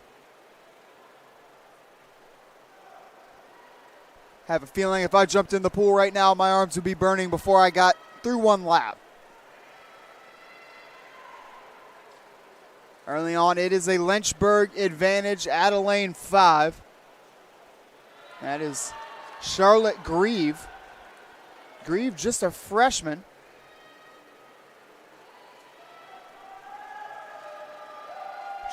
Have a feeling if I jumped in the pool right now, my arms would be burning before I got through one lap. Early on, it is a Lynchburg advantage at a lane 5. That is Charlotte Grieve. Grieve, just a freshman.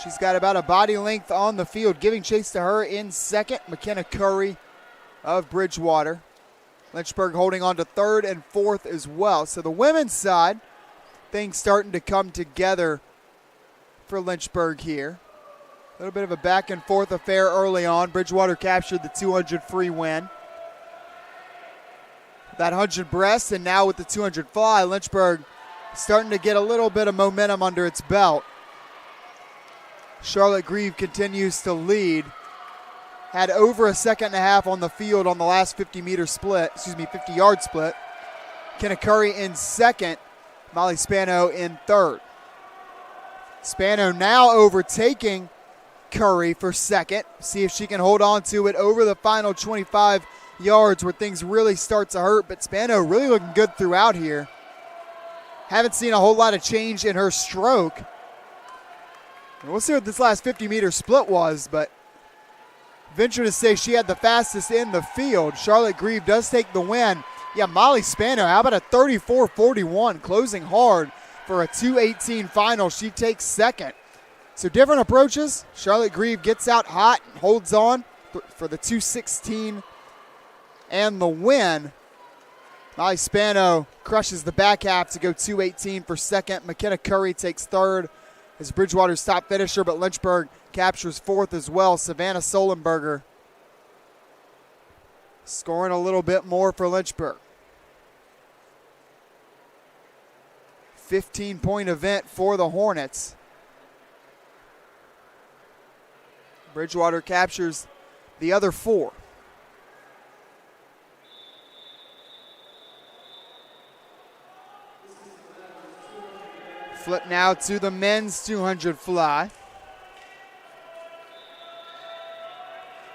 She's got about a body length on the field. Giving chase to her in second, McKenna Curry of Bridgewater. Lynchburg holding on to third and fourth as well. So the women's side, things starting to come together for Lynchburg here. A little bit of a back and forth affair early on. Bridgewater captured the 200 free win. That 100 breast, and now with the 200 fly, Lynchburg starting to get a little bit of momentum under its belt. Charlotte Grieve continues to lead. Had over a second and a half on the field on the last 50-yard split. Kenna Curry in second, Molly Spano in third. Spano now overtaking Curry for second. See if she can hold on to it over the final 25 yards where things really start to hurt, but Spano really looking good throughout here. Haven't seen a whole lot of change in her stroke. We'll see what this last 50-meter split was, but venture to say she had the fastest in the field. Charlotte Grieve does take the win. Yeah, Molly Spano, how about a 34-41, closing hard for a 2:18 final. She takes second. So different approaches. Charlotte Grieve gets out hot and holds on for the 2:16 and the win. Molly Spano crushes the back half to go 2:18 for second. McKenna Curry takes third as Bridgewater's top finisher, but Lynchburg captures fourth as well. Savannah Solenberger scoring a little bit more for Lynchburg. 15-point event for the Hornets. Bridgewater captures the other 4. Flip now to the men's 200 fly.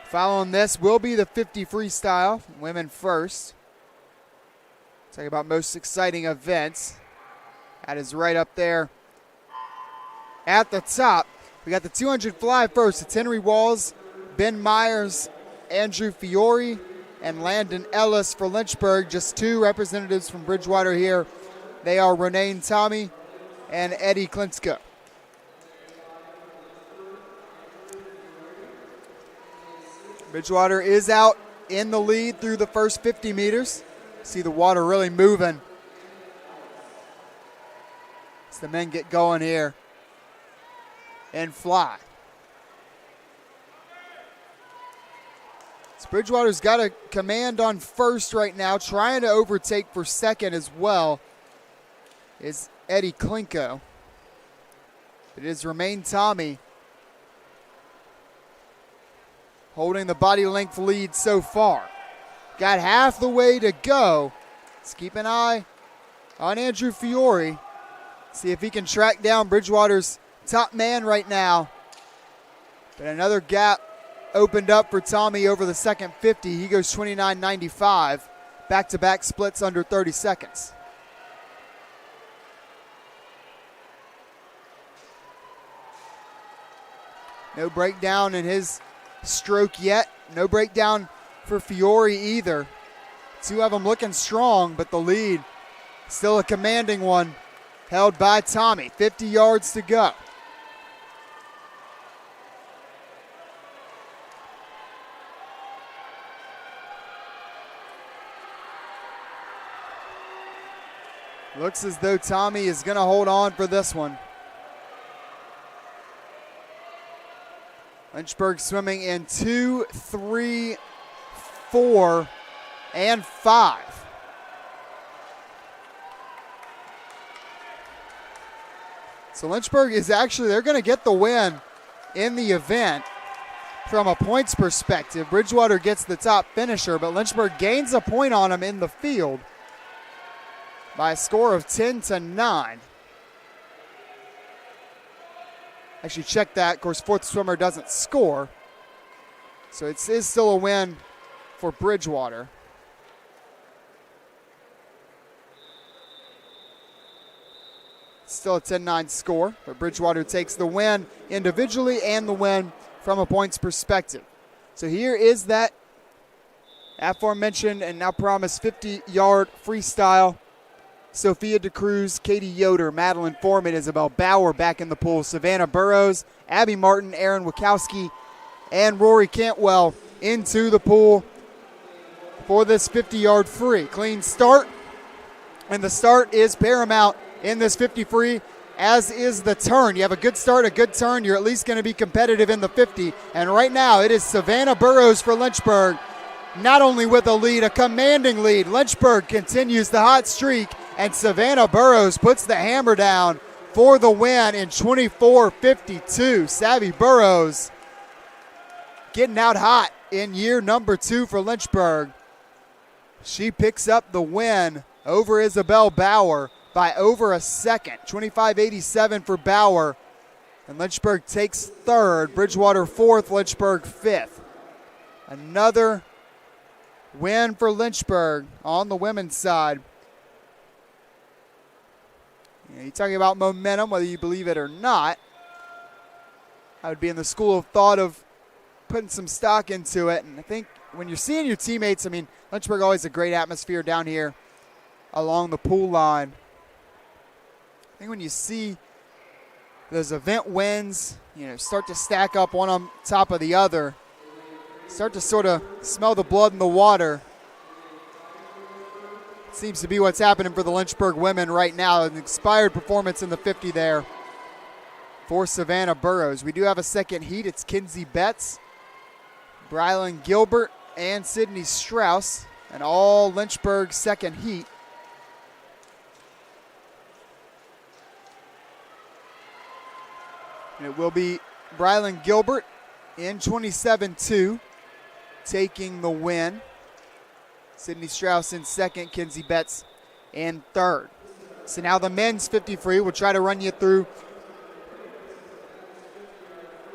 Following this will be the 50 freestyle, women first. Talk about most exciting events. That is right up there at the top. We got the 200 fly first. It's Henry Walls, Ben Myers, Andrew Fiore, and Landon Ellis for Lynchburg. Just two representatives from Bridgewater here. They are Renee Tommy and Eddie Klinsko. Bridgewater is out in the lead through the first 50 meters. See the water really moving as the men get going here and fly. So Bridgewater's got a command on first right now, trying to overtake for second as well is Eddie Klinko. It is Remain Tommy holding the body length lead so far. Got half the way to go. Let's keep an eye on Andrew Fiore. See if he can track down Bridgewater's top man right now. But another gap opened up for Tommy over the second 50. He goes 29.95. Back-to-back splits under 30 seconds. No breakdown in his stroke yet. No breakdown for Fiore either. Two of them looking strong, but the lead still a commanding one held by Tommy. 50 yards to go. Looks as though Tommy is going to hold on for this one. Lynchburg swimming in 2, 3, 4, and 5. So Lynchburg is actually, they're going to get the win in the event from a points perspective. Bridgewater gets the top finisher, but Lynchburg gains a point on him in the field by a score of 10-9. Actually, check that. Of course, fourth swimmer doesn't score. So it is still a win for Bridgewater. Still a 10-9 score, but Bridgewater takes the win individually and the win from a points perspective. So here is that aforementioned and now promised 50-yard freestyle. Sophia DeCruz, Katie Yoder, Madeline Foreman, Isabel Bauer back in the pool. Savannah Burrows, Abby Martin, Aaron Wachowski, and Rory Cantwell into the pool for this 50-yard free. Clean start, and the start is paramount in this 50 free, as is the turn. You have a good start, a good turn, you're at least going to be competitive in the 50. And right now it is Savannah Burrows for Lynchburg, not only with a lead, a commanding lead. Lynchburg continues the hot streak, and Savannah Burrows puts the hammer down for the win in 24:52. Savvy Burrows getting out hot in year number 2 for Lynchburg. She picks up the win over Isabel Bauer by over a second. 25:87 for Bauer, and Lynchburg takes third. Bridgewater fourth, Lynchburg fifth. Another win for Lynchburg on the women's side. You're talking about momentum, whether you believe it or not. I would be in the school of thought of putting some stock into it. And I think when you're seeing your teammates, I mean, Lynchburg always a great atmosphere down here along the pool line. I think when you see those event wins, start to stack up one on top of the other, start to sort of smell the blood in the water. Seems to be what's happening for the Lynchburg women right now. An inspired performance in the 50 there for Savannah Burrows. We do have a second heat. It's Kinsey Betts, Brylan Gilbert, and Sydney Strauss, and all Lynchburg second heat. And it will be Brylan Gilbert in 27-2 taking the win. Sydney Strauss in second, Kinsey Betts in third. So now the men's 50 free. We'll try to run you through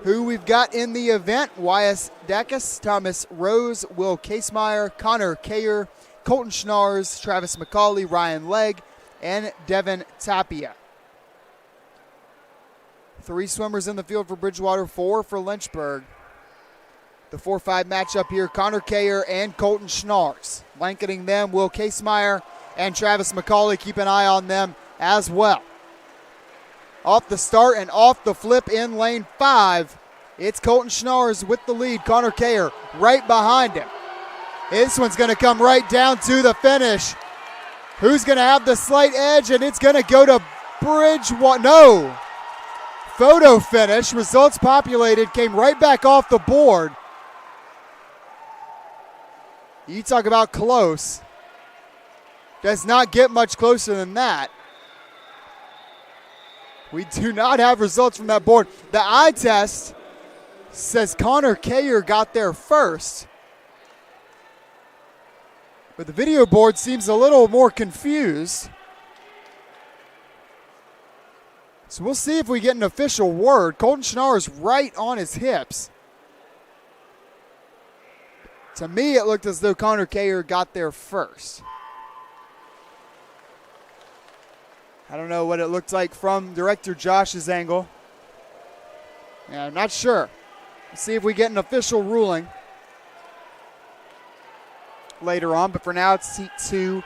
who we've got in the event. Wyatt Dacus, Thomas Rose, Will Casemeyer, Connor Kayer, Colton Schnars, Travis McCauley, Ryan Legg, and Devin Tapia. 3 swimmers in the field for Bridgewater, 4 for Lynchburg. The 4-5 matchup here, Connor Kayer and Colton Schnars. Blanketing them, Will Casemeyer and Travis McCauley. Keep an eye on them as well. Off the start and off the flip in lane 5, it's Colton Schnars with the lead. Connor Kayer right behind him. This one's going to come right down to the finish. Who's going to have the slight edge? And it's going to go to Bridgewater. No. Photo finish. Results populated. Came right back off the board. You talk about close. Does not get much closer than that. We do not have results from that board. The eye test says Connor Kayer got there first. But the video board seems a little more confused. So we'll see if we get an official word. Colton Schnars right on his hips. To me, it looked as though Connor Kayer got there first. I don't know what it looked like from Director Josh's angle. Yeah, I'm not sure. Let's see if we get an official ruling later on. But for now, it's heat 2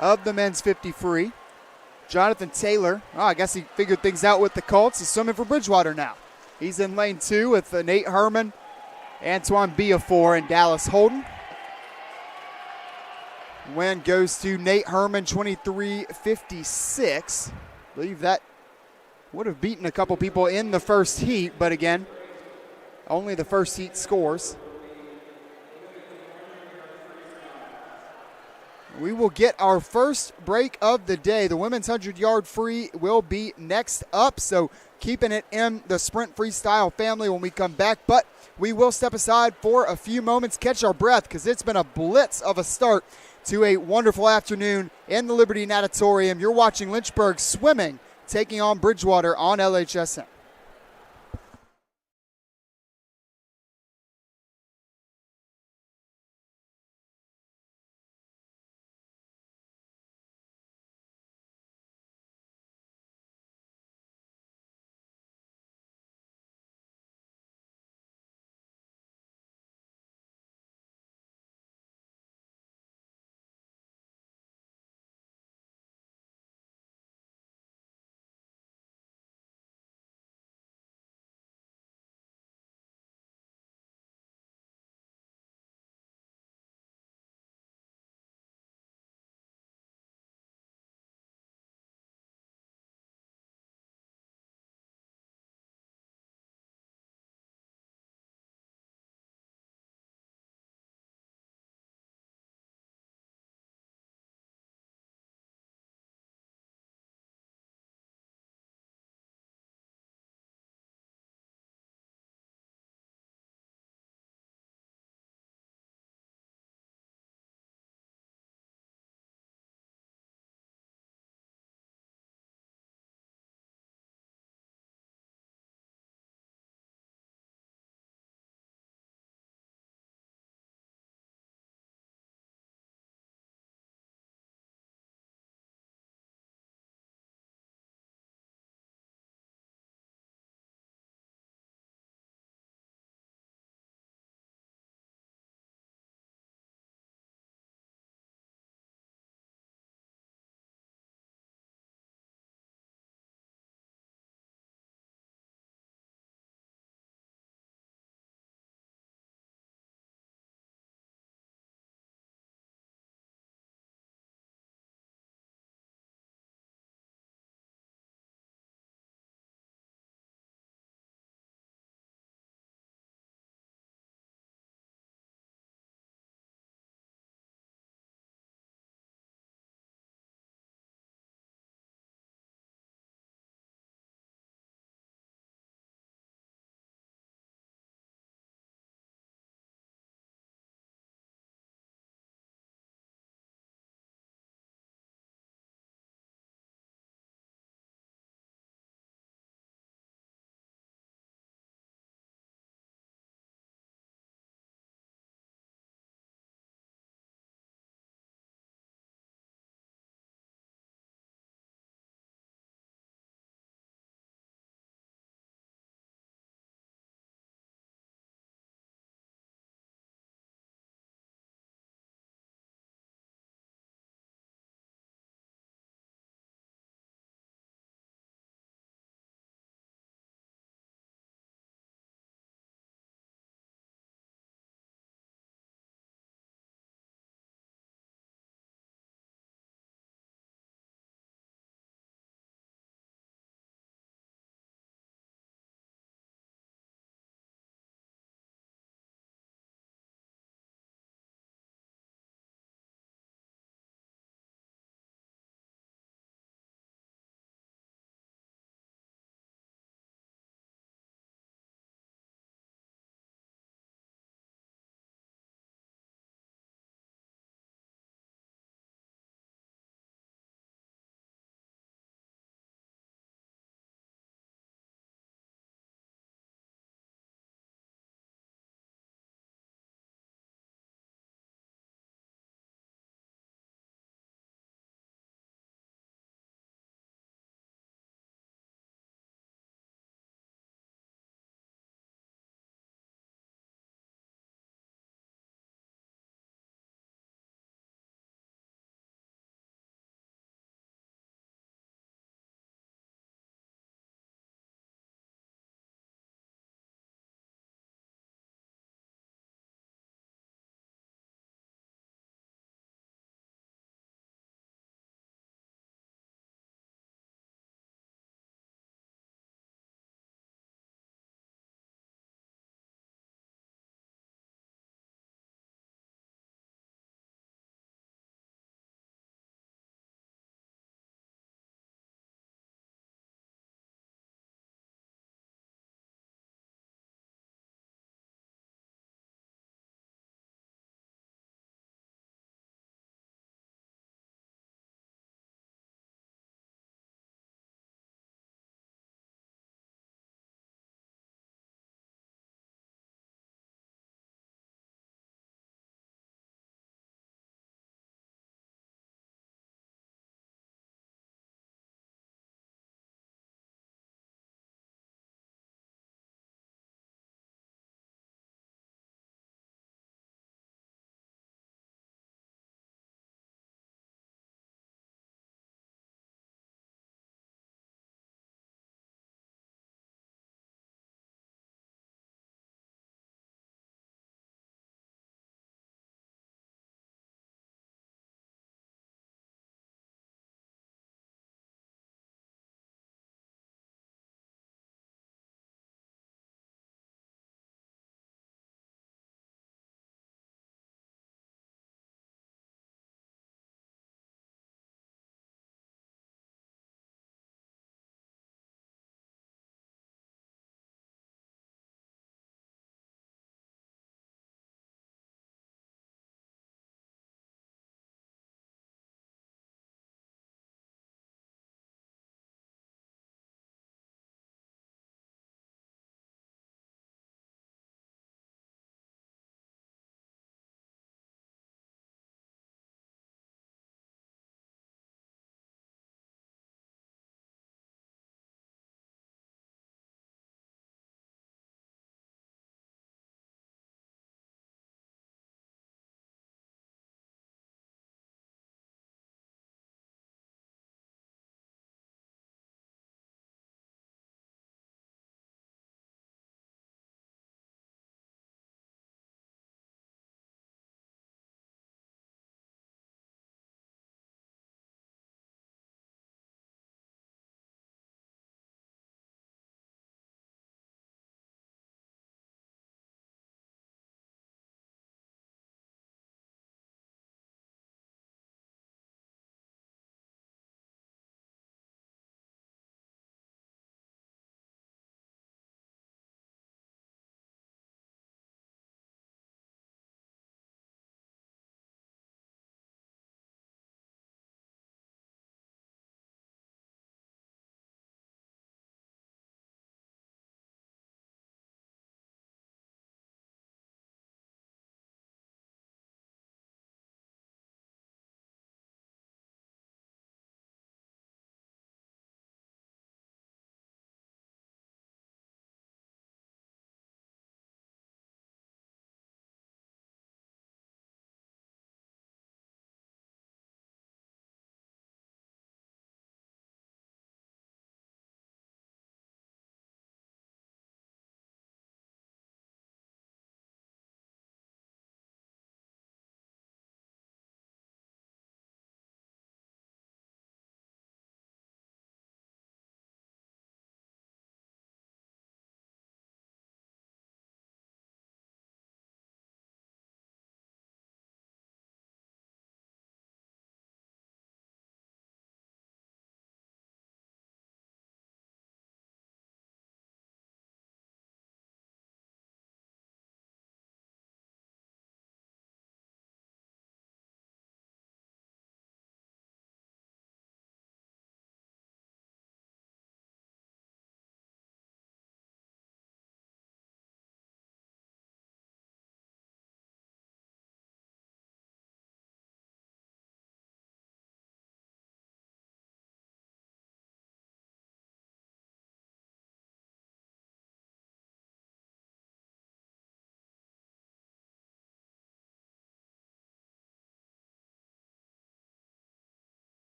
of the men's 50 free. Jonathan Taylor, I guess he figured things out with the Colts. He's swimming for Bridgewater now. He's in lane 2 with Nate Herman, Antoine Biafor, and Dallas Holden. Win goes to Nate Herman, 23:56. I believe that would have beaten a couple people in the first heat, but again, only the first heat scores. We will get our first break of the day. The women's 100-yard free will be next up, so keeping it in the sprint freestyle family when we come back. But we will step aside for a few moments, catch our breath, because it's been a blitz of a start to a wonderful afternoon in the Liberty Natatorium. You're watching Lynchburg swimming, taking on Bridgewater on LHSN.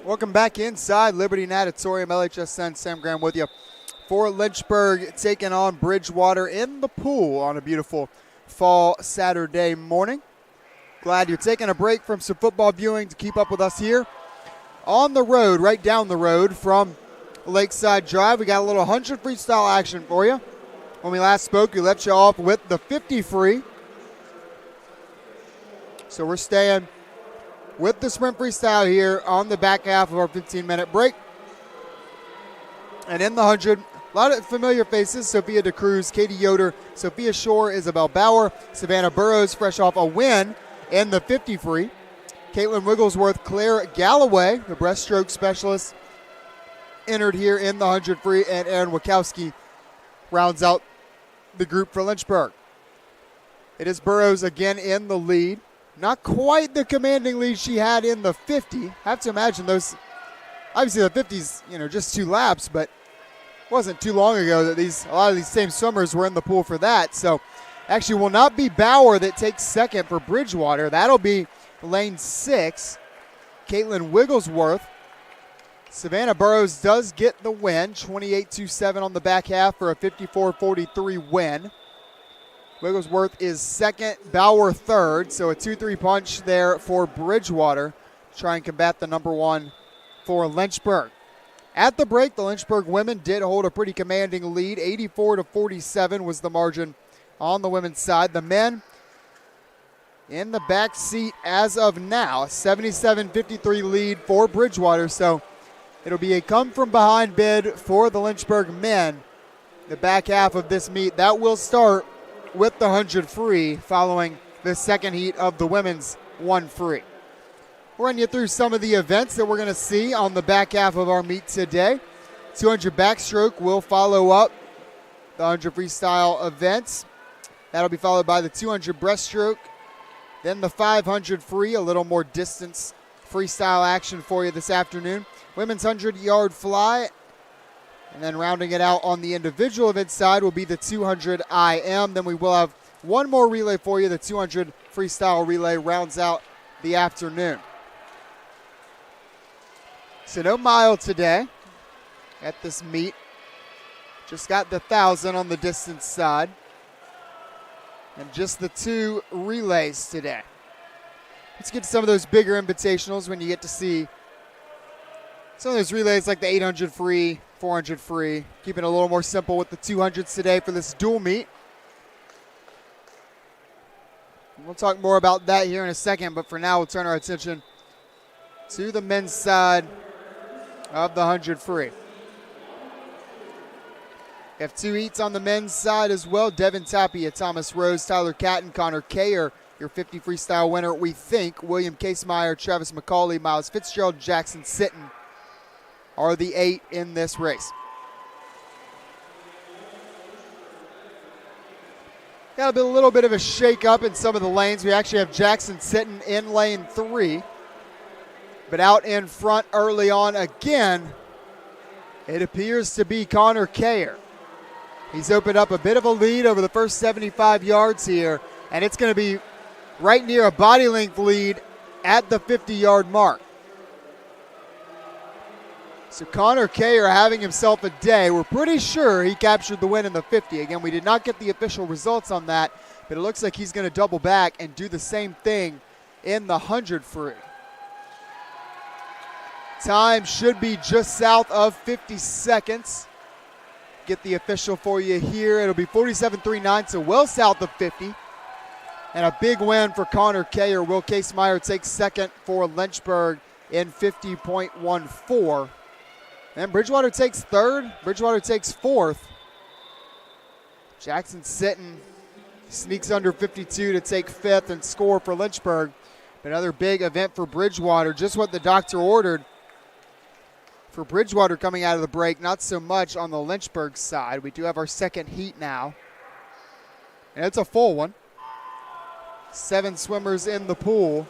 Welcome back inside Liberty Natatorium. LHSN Sam Graham with you for Lynchburg taking on Bridgewater in the pool on a beautiful fall Saturday morning. Glad you're taking a break from some football viewing to keep up with us here on the road, right down the road from Lakeside Drive. We got a little 100 freestyle action for you. When we last spoke, we left you off with the 50 free. So we're staying with the sprint freestyle here on the back half of our 15-minute break. And in the 100, a lot of familiar faces: Sophia DeCruz, Katie Yoder, Sophia Shore, Isabel Bauer, Savannah Burrows, fresh off a win in the 50 free. Caitlin Wigglesworth, Claire Galloway, the breaststroke specialist, entered here in the 100 free, and Erin Wachowski rounds out the group for Lynchburg. It is Burrows again in the lead. Not quite the commanding lead she had in the 50. Have to imagine those, obviously the 50's, just 2 laps, but it wasn't too long ago that a lot of these same swimmers were in the pool for that. So actually will not be Bauer that takes second for Bridgewater. That'll be lane 6, Caitlin Wigglesworth. Savannah Burrows does get the win, 28-7 on the back half for a 54-43 win. Wigglesworth is second, Bauer third, so a 2-3 punch there for Bridgewater to try and combat the number 1 for Lynchburg. At the break, the Lynchburg women did hold a pretty commanding lead. 84-47 was the margin on the women's side. The men in the back seat as of now, 77-53 lead for Bridgewater, so it'll be a come-from-behind bid for the Lynchburg men. The back half of this meet, that will start with the 100 free following the second heat of the women's 1 free. We'll run you through some of the events that we're going to see on the back half of our meet today. 200 backstroke will follow up the 100 freestyle events. That'll be followed by the 200 breaststroke, then the 500 free, a little more distance freestyle action for you this afternoon. Women's 100-yard fly, and then rounding it out on the individual event side will be the 200 IM. Then we will have one more relay for you. The 200 freestyle relay rounds out the afternoon. So no mile today at this meet. Just got the 1,000 on the distance side. And just the 2 relays today. Let's get to some of those bigger invitationals when you get to see some of those relays like the 800 free, 400 free. Keeping it a little more simple with the 200s today for this dual meet. We'll talk more about that here in a second, but for now we'll turn our attention to the men's side of the 100 free. We have 2 heats on the men's side as well. Devin Tapia, Thomas Rose, Tyler Catton, Connor Kayer, your 50 freestyle winner, we think. William Casemeyer, Travis McCauley, Miles Fitzgerald, Jackson Sitton are the 8 in this race. Got a little bit of a shake-up in some of the lanes. We actually have Jackson Sitton in lane 3. But out in front early on again, it appears to be Connor Kayer. He's opened up a bit of a lead over the first 75 yards here, and it's going to be right near a body length lead at the 50-yard mark. So Connor Kayer having himself a day. We're pretty sure he captured the win in the 50. Again, we did not get the official results on that, but it looks like he's going to double back and do the same thing in the 100 free. Time should be just south of 50 seconds. Get the official for you here. It'll be 47.39, so well south of 50. And a big win for Connor Kayer. Will Casemeyer takes second for Lynchburg in 50.14. And Bridgewater takes third. Bridgewater takes fourth. Jackson Sitton sneaks under 52 to take fifth and score for Lynchburg. Another big event for Bridgewater, just what the doctor ordered for Bridgewater coming out of the break. Not so much on the Lynchburg side. We do have our second heat now. And it's a full one. 7 swimmers in the pool.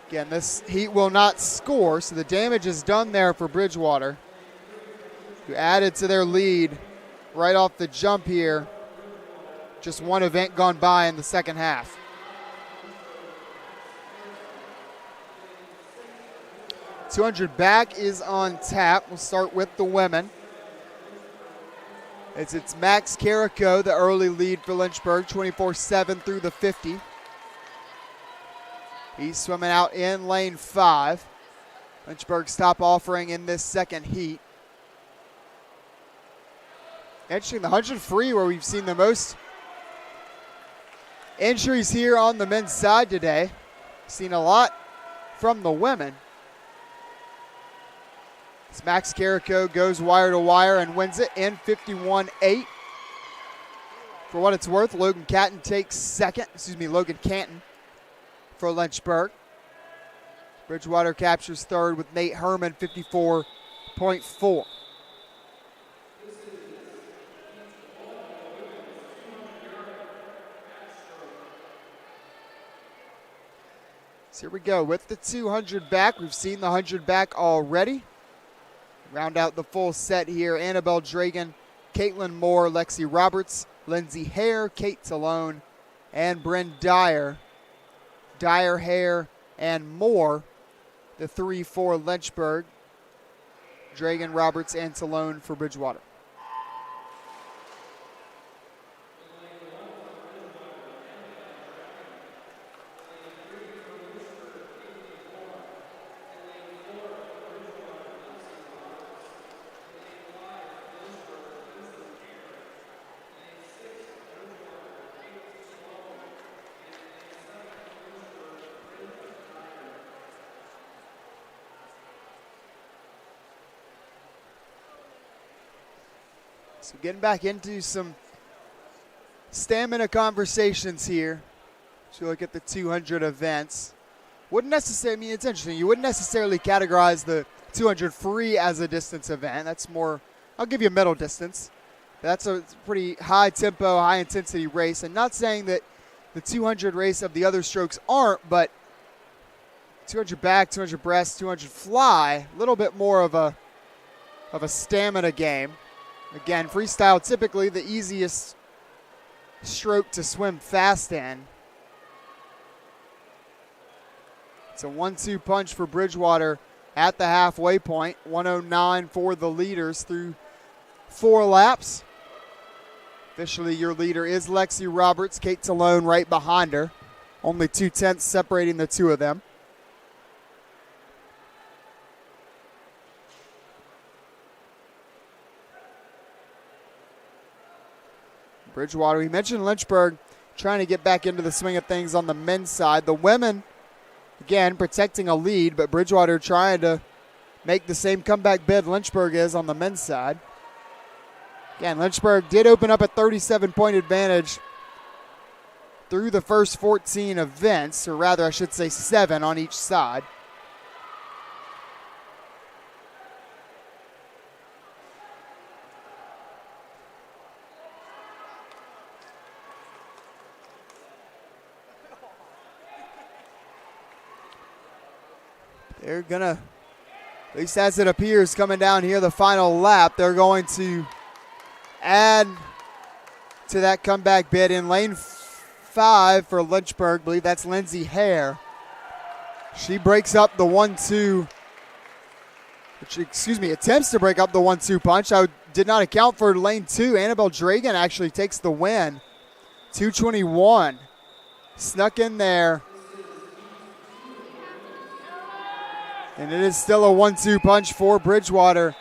Again, this heat will not score, so the damage is done there for Bridgewater, who added to their lead right off the jump here. Just one event gone by in the second half. 200 back is on tap. We'll start with the women. It's Max Carrico, the early lead for Lynchburg, 24-7 through the 50. He's swimming out in lane 5. Lynchburg's top offering in this second heat. Interesting, the 100 free where we've seen the most injuries here on the men's side today. Seen a lot from the women. As Max Carrico goes wire to wire and wins it in 51-8. For what it's worth, Logan Canton takes second. Logan Canton for Lynchburg. Bridgewater captures third with Nate Herman, 54.4. So here we go with the 200 back. We've seen the 100 back already. Round out the full set here. Annabelle Dragan, Caitlin Moore, Lexi Roberts, Lindsay Hare, Kate Talone, and Bryn Dyer. Dyer, Hare, and Moore, the 3 for Lynchburg. Dragan, Roberts, and Talone for Bridgewater. So getting back into some stamina conversations here. As you look at the 200 events. It's interesting. You wouldn't necessarily categorize the 200 free as a distance event. That's more, I'll give you a middle distance. That's a pretty high tempo, high intensity race. And not saying that the 200 race of the other strokes aren't, but 200 back, 200 breast, 200 fly, a little bit more of a stamina game. Again, freestyle typically the easiest stroke to swim fast in. It's a 1-2 punch for Bridgewater at the halfway point. 109 for the leaders through 4 laps. Officially, your leader is Lexi Roberts. Kate Talone right behind her. Only 2/10 separating the two of them. Bridgewater, we mentioned Lynchburg trying to get back into the swing of things on the men's side. The women, again, protecting a lead, but Bridgewater trying to make the same comeback bid Lynchburg is on the men's side. Again, Lynchburg did open up a 37-point advantage through the first 14 events, or rather I should say 7 on each side. They're going to, at least as it appears coming down here the final lap, they're going to add to that comeback bid in lane 5 for Lynchburg. I believe that's Lindsay Hare. She breaks up the 1-2, attempts to break up the 1-2 punch. I did not account for lane 2. Annabelle Dragan actually takes the win. 2:21. Snuck in there. And it is still a 1-2 punch for Bridgewater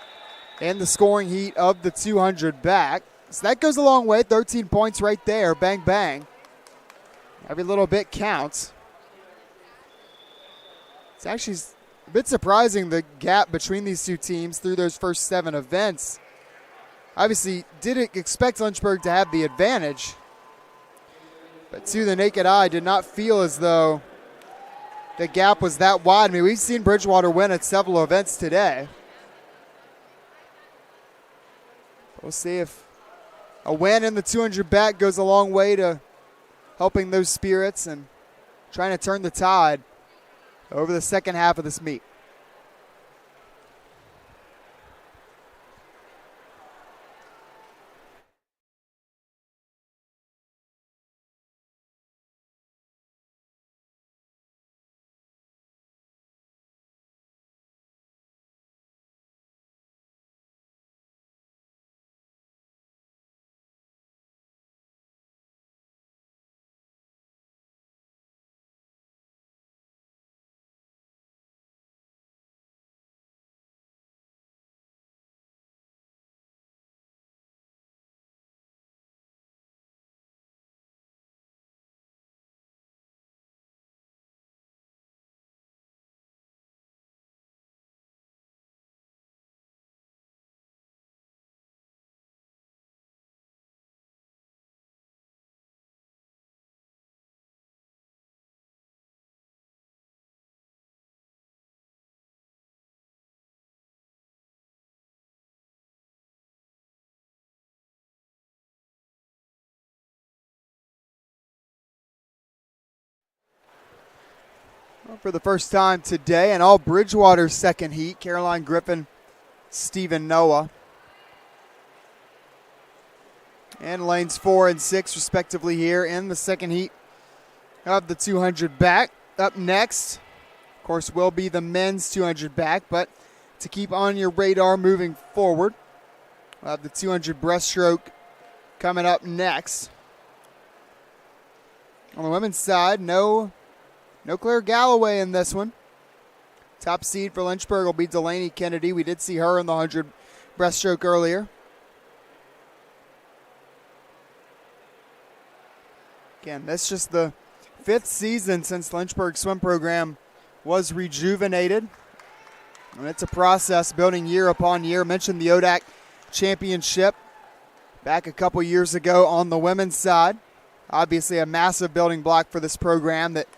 in the scoring heat of the 200 back. So that goes a long way. 13 points right there. Bang, bang. Every little bit counts. It's actually a bit surprising the gap between these two teams through those first 7 events. Obviously, didn't expect Lynchburg to have the advantage. But to the naked eye, did not feel as though the gap was that wide. I mean, we've seen Bridgewater win at several events today. We'll see if a win in the 200 back goes a long way to helping those spirits and trying to turn the tide over the second half of this meet. For the first time today, and all Bridgewater's second heat, Caroline Griffin, Stephen Noah. And lanes 4 and 6 respectively here in the second heat of the 200 back. Up next, of course, will be the men's 200 back, but to keep on your radar moving forward, we'll have the 200 breaststroke coming up next. On the women's side, no Claire Galloway in this one. Top seed for Lynchburg will be Delaney Kennedy. We did see her in the 100 breaststroke earlier. Again, this is just the 5th season since Lynchburg's swim program was rejuvenated. And it's a process building year upon year. I mentioned the ODAC championship back a couple years ago on the women's side. Obviously a massive building block for this program that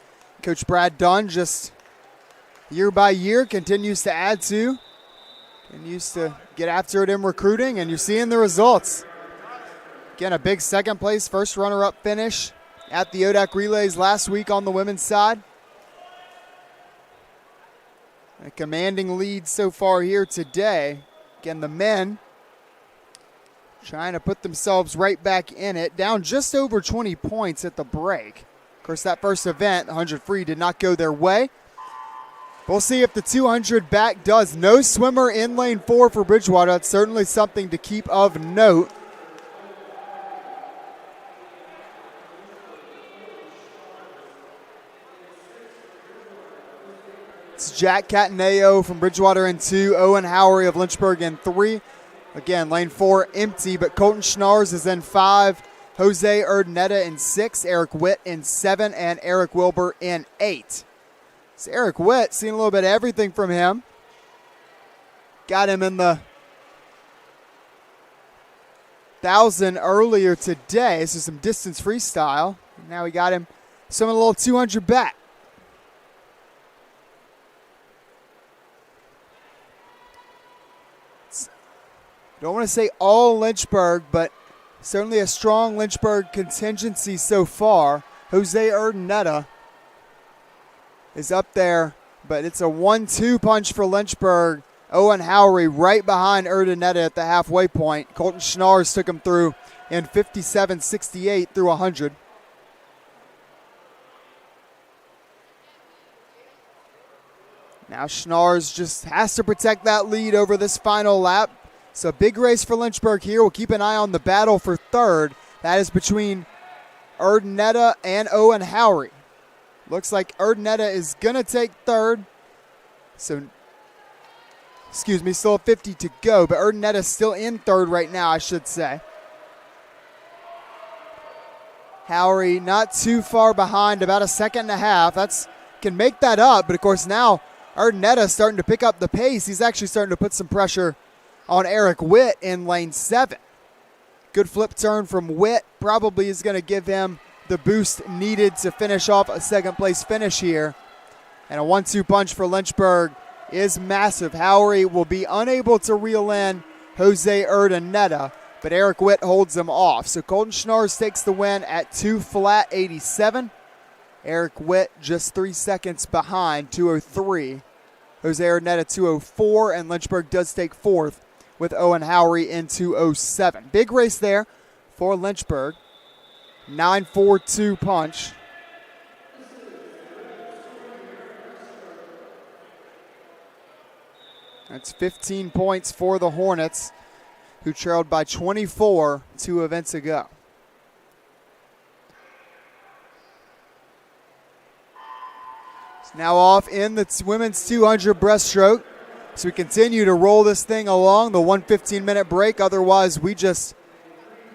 Coach Brad Dunn just year by year continues to add to. Continues to get after it in recruiting, and you're seeing the results. Again, a big second place, first runner-up finish at the ODAC Relays last week on the women's side. A commanding lead so far here today. Again, the men trying to put themselves right back in it, down just over 20 points at the break. Of course, that first event, the 100 free, did not go their way. We'll see if the 200 back does. No swimmer in lane 4 for Bridgewater. That's certainly something to keep of note. It's Jack Cataneo from Bridgewater in 2, Owen Howery of Lynchburg in 3. Again, lane 4 empty, but Colton Schnars is in 5, Jose Urdaneta in 6, Eric Witt in 7, and Eric Wilbur in 8. So Eric Witt, seeing a little bit of everything from him. Got him in the 1,000 earlier today. This is some distance freestyle. Now we got him swimming a little 200 back. Don't want to say all Lynchburg, but certainly a strong Lynchburg contingency so far. Jose Urdaneta is up there, but it's a 1-2 punch for Lynchburg. Owen Howery right behind Urdaneta at the halfway point. Colton Schnars took him through in 57.68 through 100. Now Schnars just has to protect that lead over this final lap. So big race for Lynchburg here. We'll keep an eye on the battle for third. That is between Urdaneta and Owen Howery. Looks like Urdaneta is going to take third. So, still 50 to go, but Urdaneta is still in third right now, I should say. Howery not too far behind, about a second and a half. That's can make that up, but of course now Urdaneta starting to pick up the pace. He's actually starting to put some pressure on Eric Witt in lane 7. Good flip turn from Witt. Probably is going to give him the boost needed to finish off a second place finish here. And a 1-2 punch for Lynchburg is massive. Howery will be unable to reel in Jose Urdaneta, but Eric Witt holds him off. So Colton Schnars takes the win at 2:87. Eric Witt just 3 seconds behind, 2:03. Jose Urdaneta 2:04, and Lynchburg does take fourth with Owen Howery in 2:07. Big race there for Lynchburg. 9-4-2 punch. That's 15 points for the Hornets, who trailed by 24 2 events ago. It's now off in the women's 200 breaststroke. So we continue to roll this thing along, the 1:15-minute break. Otherwise, we just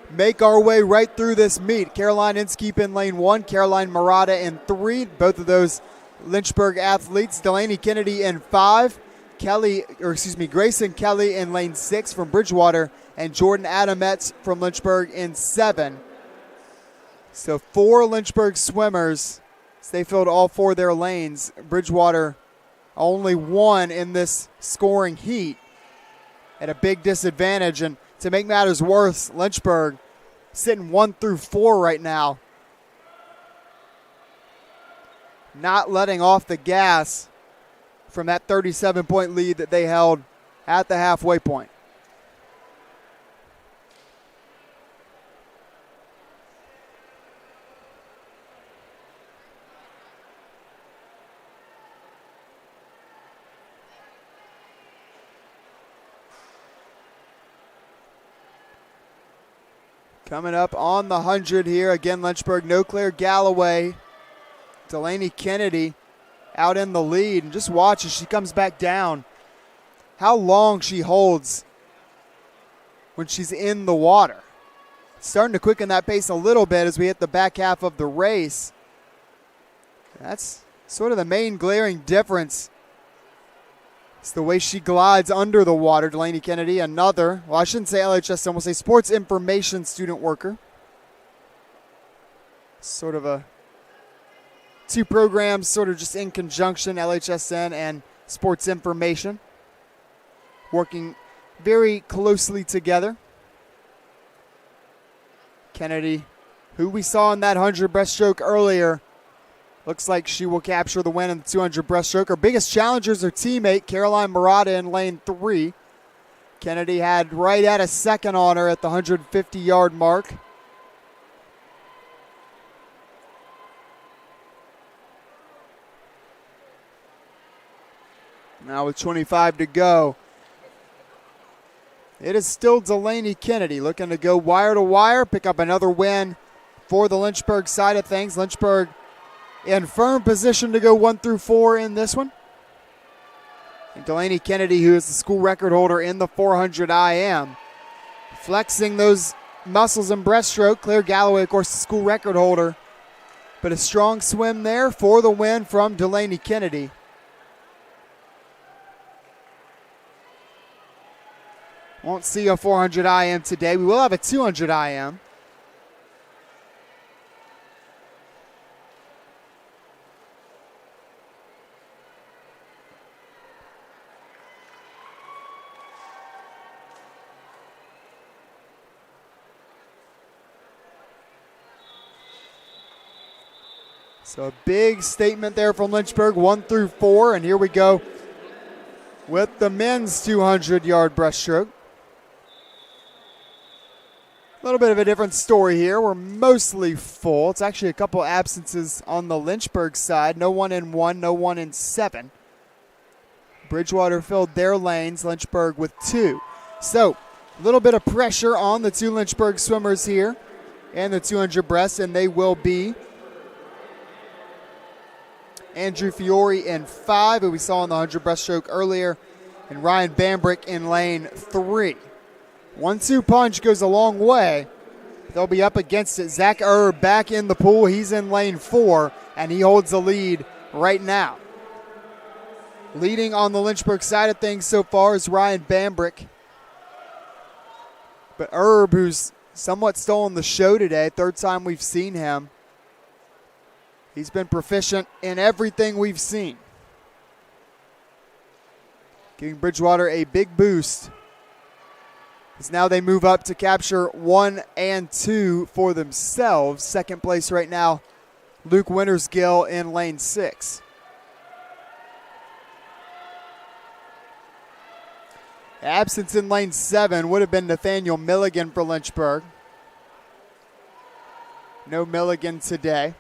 make our way right through this meet. Caroline Inskeep in lane 1, Caroline Murata in 3. Both of those Lynchburg athletes. Delaney Kennedy in 5. Grayson Kelly in lane 6 from Bridgewater, and Jordan Adametz from Lynchburg in 7. So 4 Lynchburg swimmers. They filled all 4 of their lanes. Bridgewater only 1 in this scoring heat at a big disadvantage. And to make matters worse, Lynchburg sitting 1 through 4 right now. not letting off the gas from that 37-point lead that they held at the halfway point. Coming up on the 100 here, again, Lynchburg, no Claire Galloway. Delaney Kennedy out in the lead. And just watch as she comes back down, how long she holds when she's in the water. Starting to quicken that pace a little bit as we hit the back half of the race. That's sort of the main glaring difference. It's the way she glides under the water. Delaney Kennedy, another, well, I shouldn't say LHS, we'll say sports information student worker. Sort of a two programs sort of just in conjunction, LHSN and sports information, working very closely together. Kennedy, who we saw in that 100 breaststroke earlier, looks like she will capture the win in the 200 breaststroke. Her biggest challenger is her teammate, Caroline Murata, in lane 3. Kennedy had right at a second on her at the 150-yard mark. Now with 25 to go, it is still Delaney Kennedy looking to go wire to wire, pick up another win for the Lynchburg side of things. Lynchburg in firm position to go 1 through 4 in this one. And Delaney Kennedy, who is the school record holder in the 400 IM, flexing those muscles in breaststroke. Claire Galloway, of course, the school record holder. But a strong swim there for the win from Delaney Kennedy. Won't see a 400 IM today. We will have a 200 IM. So a big statement there from Lynchburg, 1 through 4. And here we go with the men's 200-yard breaststroke. A little bit of a different story here. We're mostly full. It's actually a couple absences on the Lynchburg side. No 1 in 1, no 1 in 7. Bridgewater filled their lanes, Lynchburg with 2. So a little bit of pressure on the 2 Lynchburg swimmers here and the 200 breast, and they will be Andrew Fiore in 5, who we saw in the 100 breaststroke earlier, and Ryan Bambrick in lane 3. 1-2 punch goes a long way. They'll be up against it. Zach Erb back in the pool. He's in lane 4, and he holds the lead right now. Leading on the Lynchburg side of things so far is Ryan Bambrick. But Erb, who's somewhat stolen the show today, third time we've seen him, he's been proficient in everything we've seen. Giving Bridgewater a big boost, as now they move up to capture 1 and 2 for themselves. Second place right now, Luke Wintersgill in lane 6. Absence in lane 7 would have been Nathaniel Milligan for Lynchburg. No Milligan today.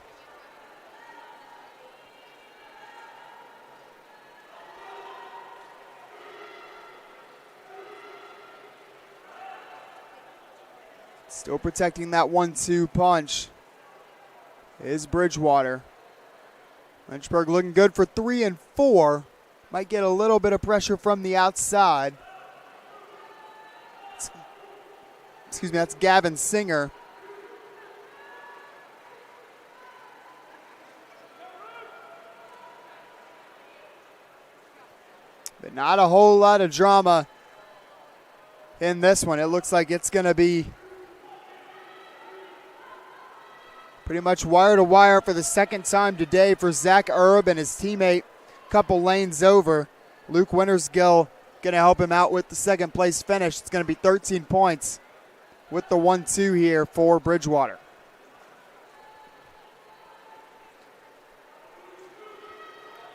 Still protecting that 1-2 punch is Bridgewater. Lynchburg looking good for 3 and 4. Might get a little bit of pressure from the outside. Excuse me, that's Gavin Singer. But not a whole lot of drama in this one. It looks like it's going to be pretty much wire to wire for the second time today for Zach Erb and his teammate a couple lanes over. Luke Wintersgill going to help him out with the second place finish. It's going to be 13 points with the 1-2 here for Bridgewater.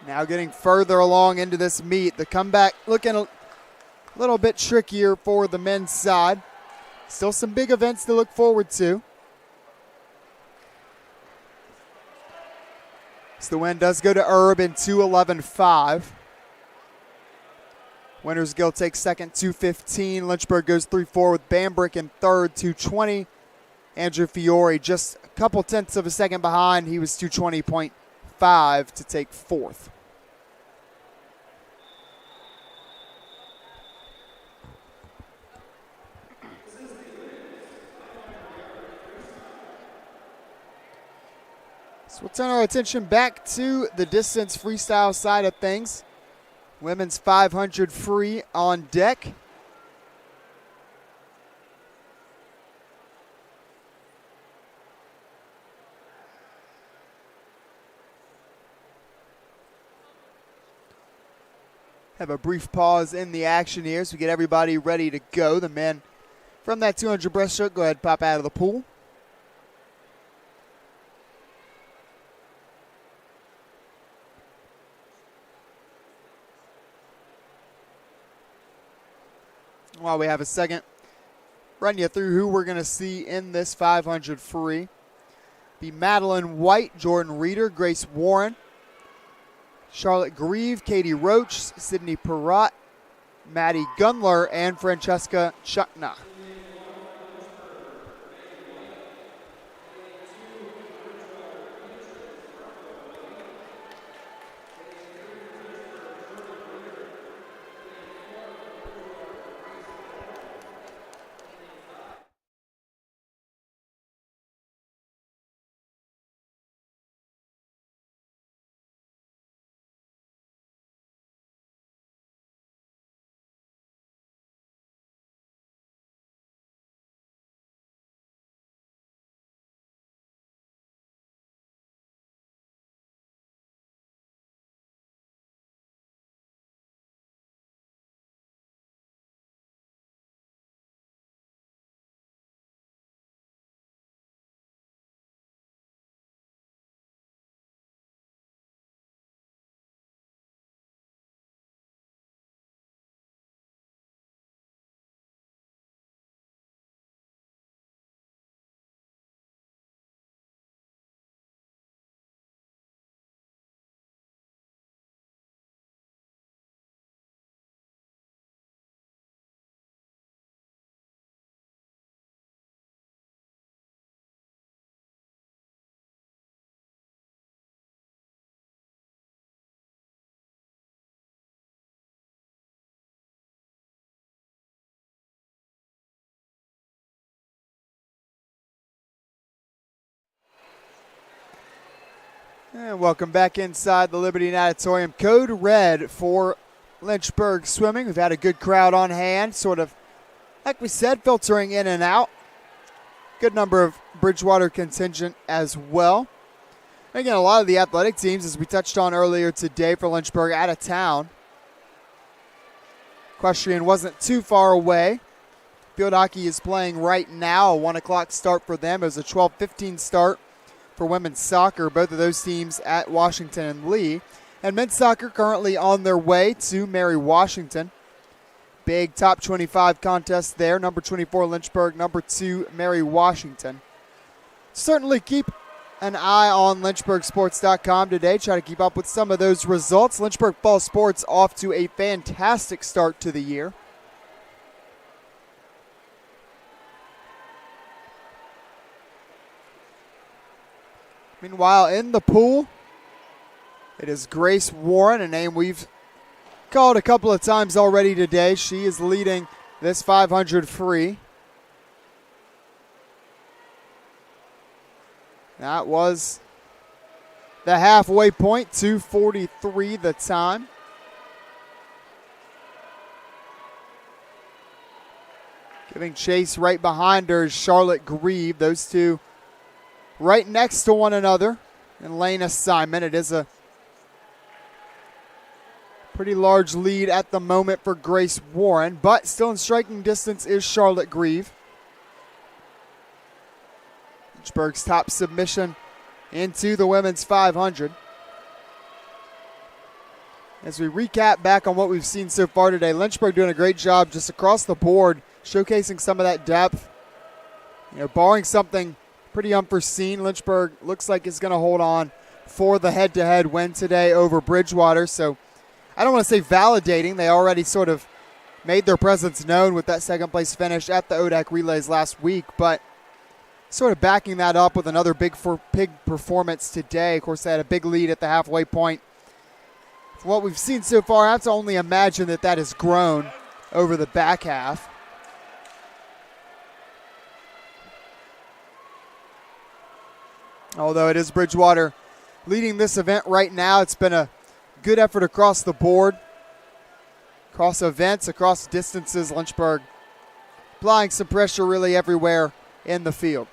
Now getting further along into this meet. The comeback looking a little bit trickier for the men's side. Still some big events to look forward to. So the win does go to Erb in 2:11.5. Winners Gill takes second, 2:15. Lynchburg goes 3-4 with Bambrick in third, 2:20. Andrew Fiore just a couple tenths of a second behind. He was 2:20.5 to take fourth. So we'll turn our attention back to the distance freestyle side of things. Women's 500 free on deck. Have a brief pause in the action here as we get everybody ready to go. The men from that 200 breaststroke go ahead and pop out of the pool. While we have a second, run you through who we're going to see in this 500 free. Be Madeline White, Jordan Reeder, Grace Warren, Charlotte Grieve, Katie Roach, Sydney Perrott, Maddie Gunler, and Francesca Chukna. And welcome back inside the Liberty Natatorium. Code red for Lynchburg swimming. We've had a good crowd on hand, sort of, like we said, filtering in and out. Good number of Bridgewater contingent as well. Again, a lot of the athletic teams, as we touched on earlier today for Lynchburg, out of town. Equestrian wasn't too far away. Field hockey is playing right now. A 1 o'clock start for them. It was a 12:15 start for women's soccer, both of those teams at Washington and Lee. And men's soccer currently on their way to Mary Washington. Big top 25 contest there. Number 24 Lynchburg, number 2 Mary Washington. Certainly keep an eye on lynchburgsports.com today. Try to keep up with some of those results. Lynchburg Fall Sports off to a fantastic start to the year. Meanwhile, in the pool, it is Grace Warren, a name we've called a couple of times already today. She is leading this 500 free. That was the halfway point, 2:43 the time. Giving chase right behind her is Charlotte Grieve. Those two right next to one another in lane assignment. It is a pretty large lead at the moment for Grace Warren, but still in striking distance is Charlotte Grieve. Lynchburg's top submission into the women's 500. As we recap back on what we've seen so far today, Lynchburg doing a great job just across the board, showcasing some of that depth. Barring something pretty unforeseen, Lynchburg looks like it's going to hold on for the head-to-head win today over Bridgewater. So I don't want to say validating. They already sort of made their presence known with that second-place finish at the ODAC Relays last week, but sort of backing that up with another big performance today. Of course, they had a big lead at the halfway point. From what we've seen so far, I have to only imagine that has grown over the back half. Although it is Bridgewater leading this event right now, it's been a good effort across the board. Across events, across distances, Lynchburg applying some pressure really everywhere in the field.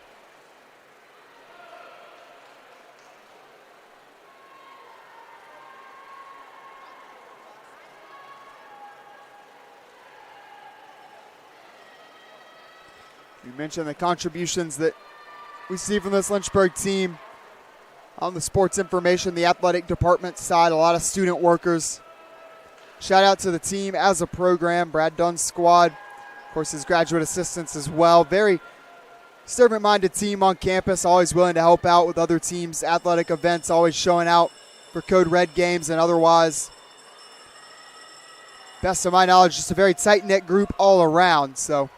You mentioned the contributions that we see from this Lynchburg team on the sports information, the athletic department side, a lot of student workers. Shout out to the team as a program, Brad Dunn's squad, of course his graduate assistants as well. Very servant-minded team on campus, always willing to help out with other teams' athletic events, always showing out for Code Red games and otherwise. Best of my knowledge, just a very tight-knit group all around. So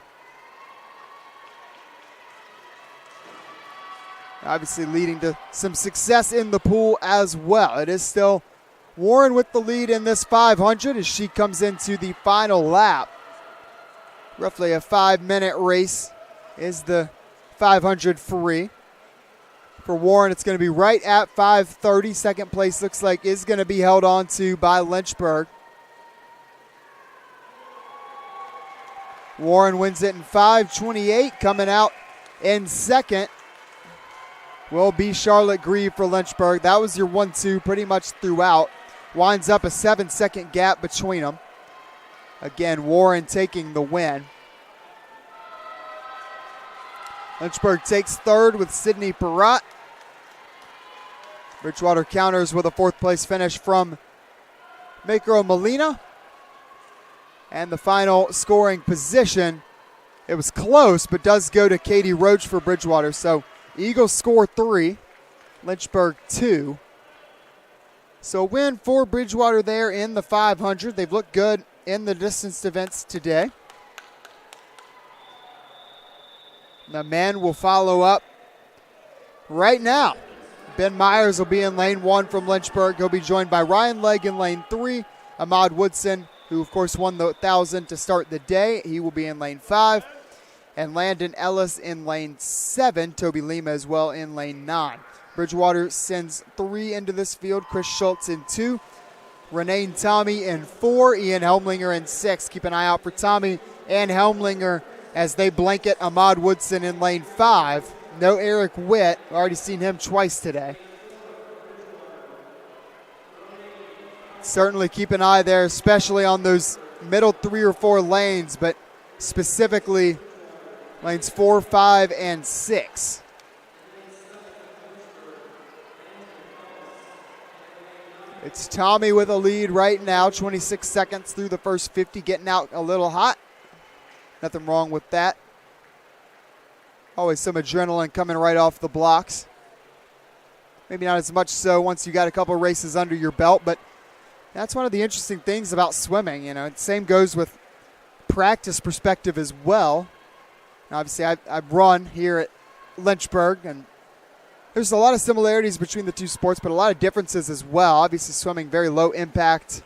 obviously leading to some success in the pool as well. It is still Warren with the lead in this 500 as she comes into the final lap. Roughly a 5-minute race is the 500 free. For Warren, it's going to be right at 5:30. Second place looks like is going to be held on to by Lynchburg. Warren wins it in 5:28. Coming out in second will be Charlotte Grieve for Lynchburg. That was your 1-2 pretty much throughout. Winds up a 7-second gap between them. Again, Warren taking the win. Lynchburg takes third with Sydney Perrott. Bridgewater counters with a fourth-place finish from Makro Molina. And the final scoring position, it was close, but does go to Katie Roach for Bridgewater. So Eagles score 3, Lynchburg 2. So a win for Bridgewater there in the 500. They've looked good in the distance events today. The men will follow up right now. Ben Myers will be in lane 1 from Lynchburg. He'll be joined by Ryan Legg in lane 3. Ahmad Woodson, who of course won the 1,000 to start the day, he will be in lane 5. And Landon Ellis in lane 7. Toby Lima as well in lane 9. Bridgewater sends 3 into this field. Chris Schultz in 2. Renee and Tommy in 4. Ian Helmlinger in 6. Keep an eye out for Tommy and Helmlinger as they blanket Ahmad Woodson in lane 5. No Eric Witt. Already seen him twice today. Certainly keep an eye there, especially on those middle 3 or 4 lanes, but specifically lanes 4, 5, and 6. It's Tommy with a lead right now, 26 seconds through the first 50, getting out a little hot. Nothing wrong with that. Always some adrenaline coming right off the blocks. Maybe not as much so once you got a couple races under your belt, but that's one of the interesting things about swimming. Same goes with practice perspective as well. Obviously, I've run here at Lynchburg, and there's a lot of similarities between the two sports, but a lot of differences as well. Obviously, swimming, very low impact,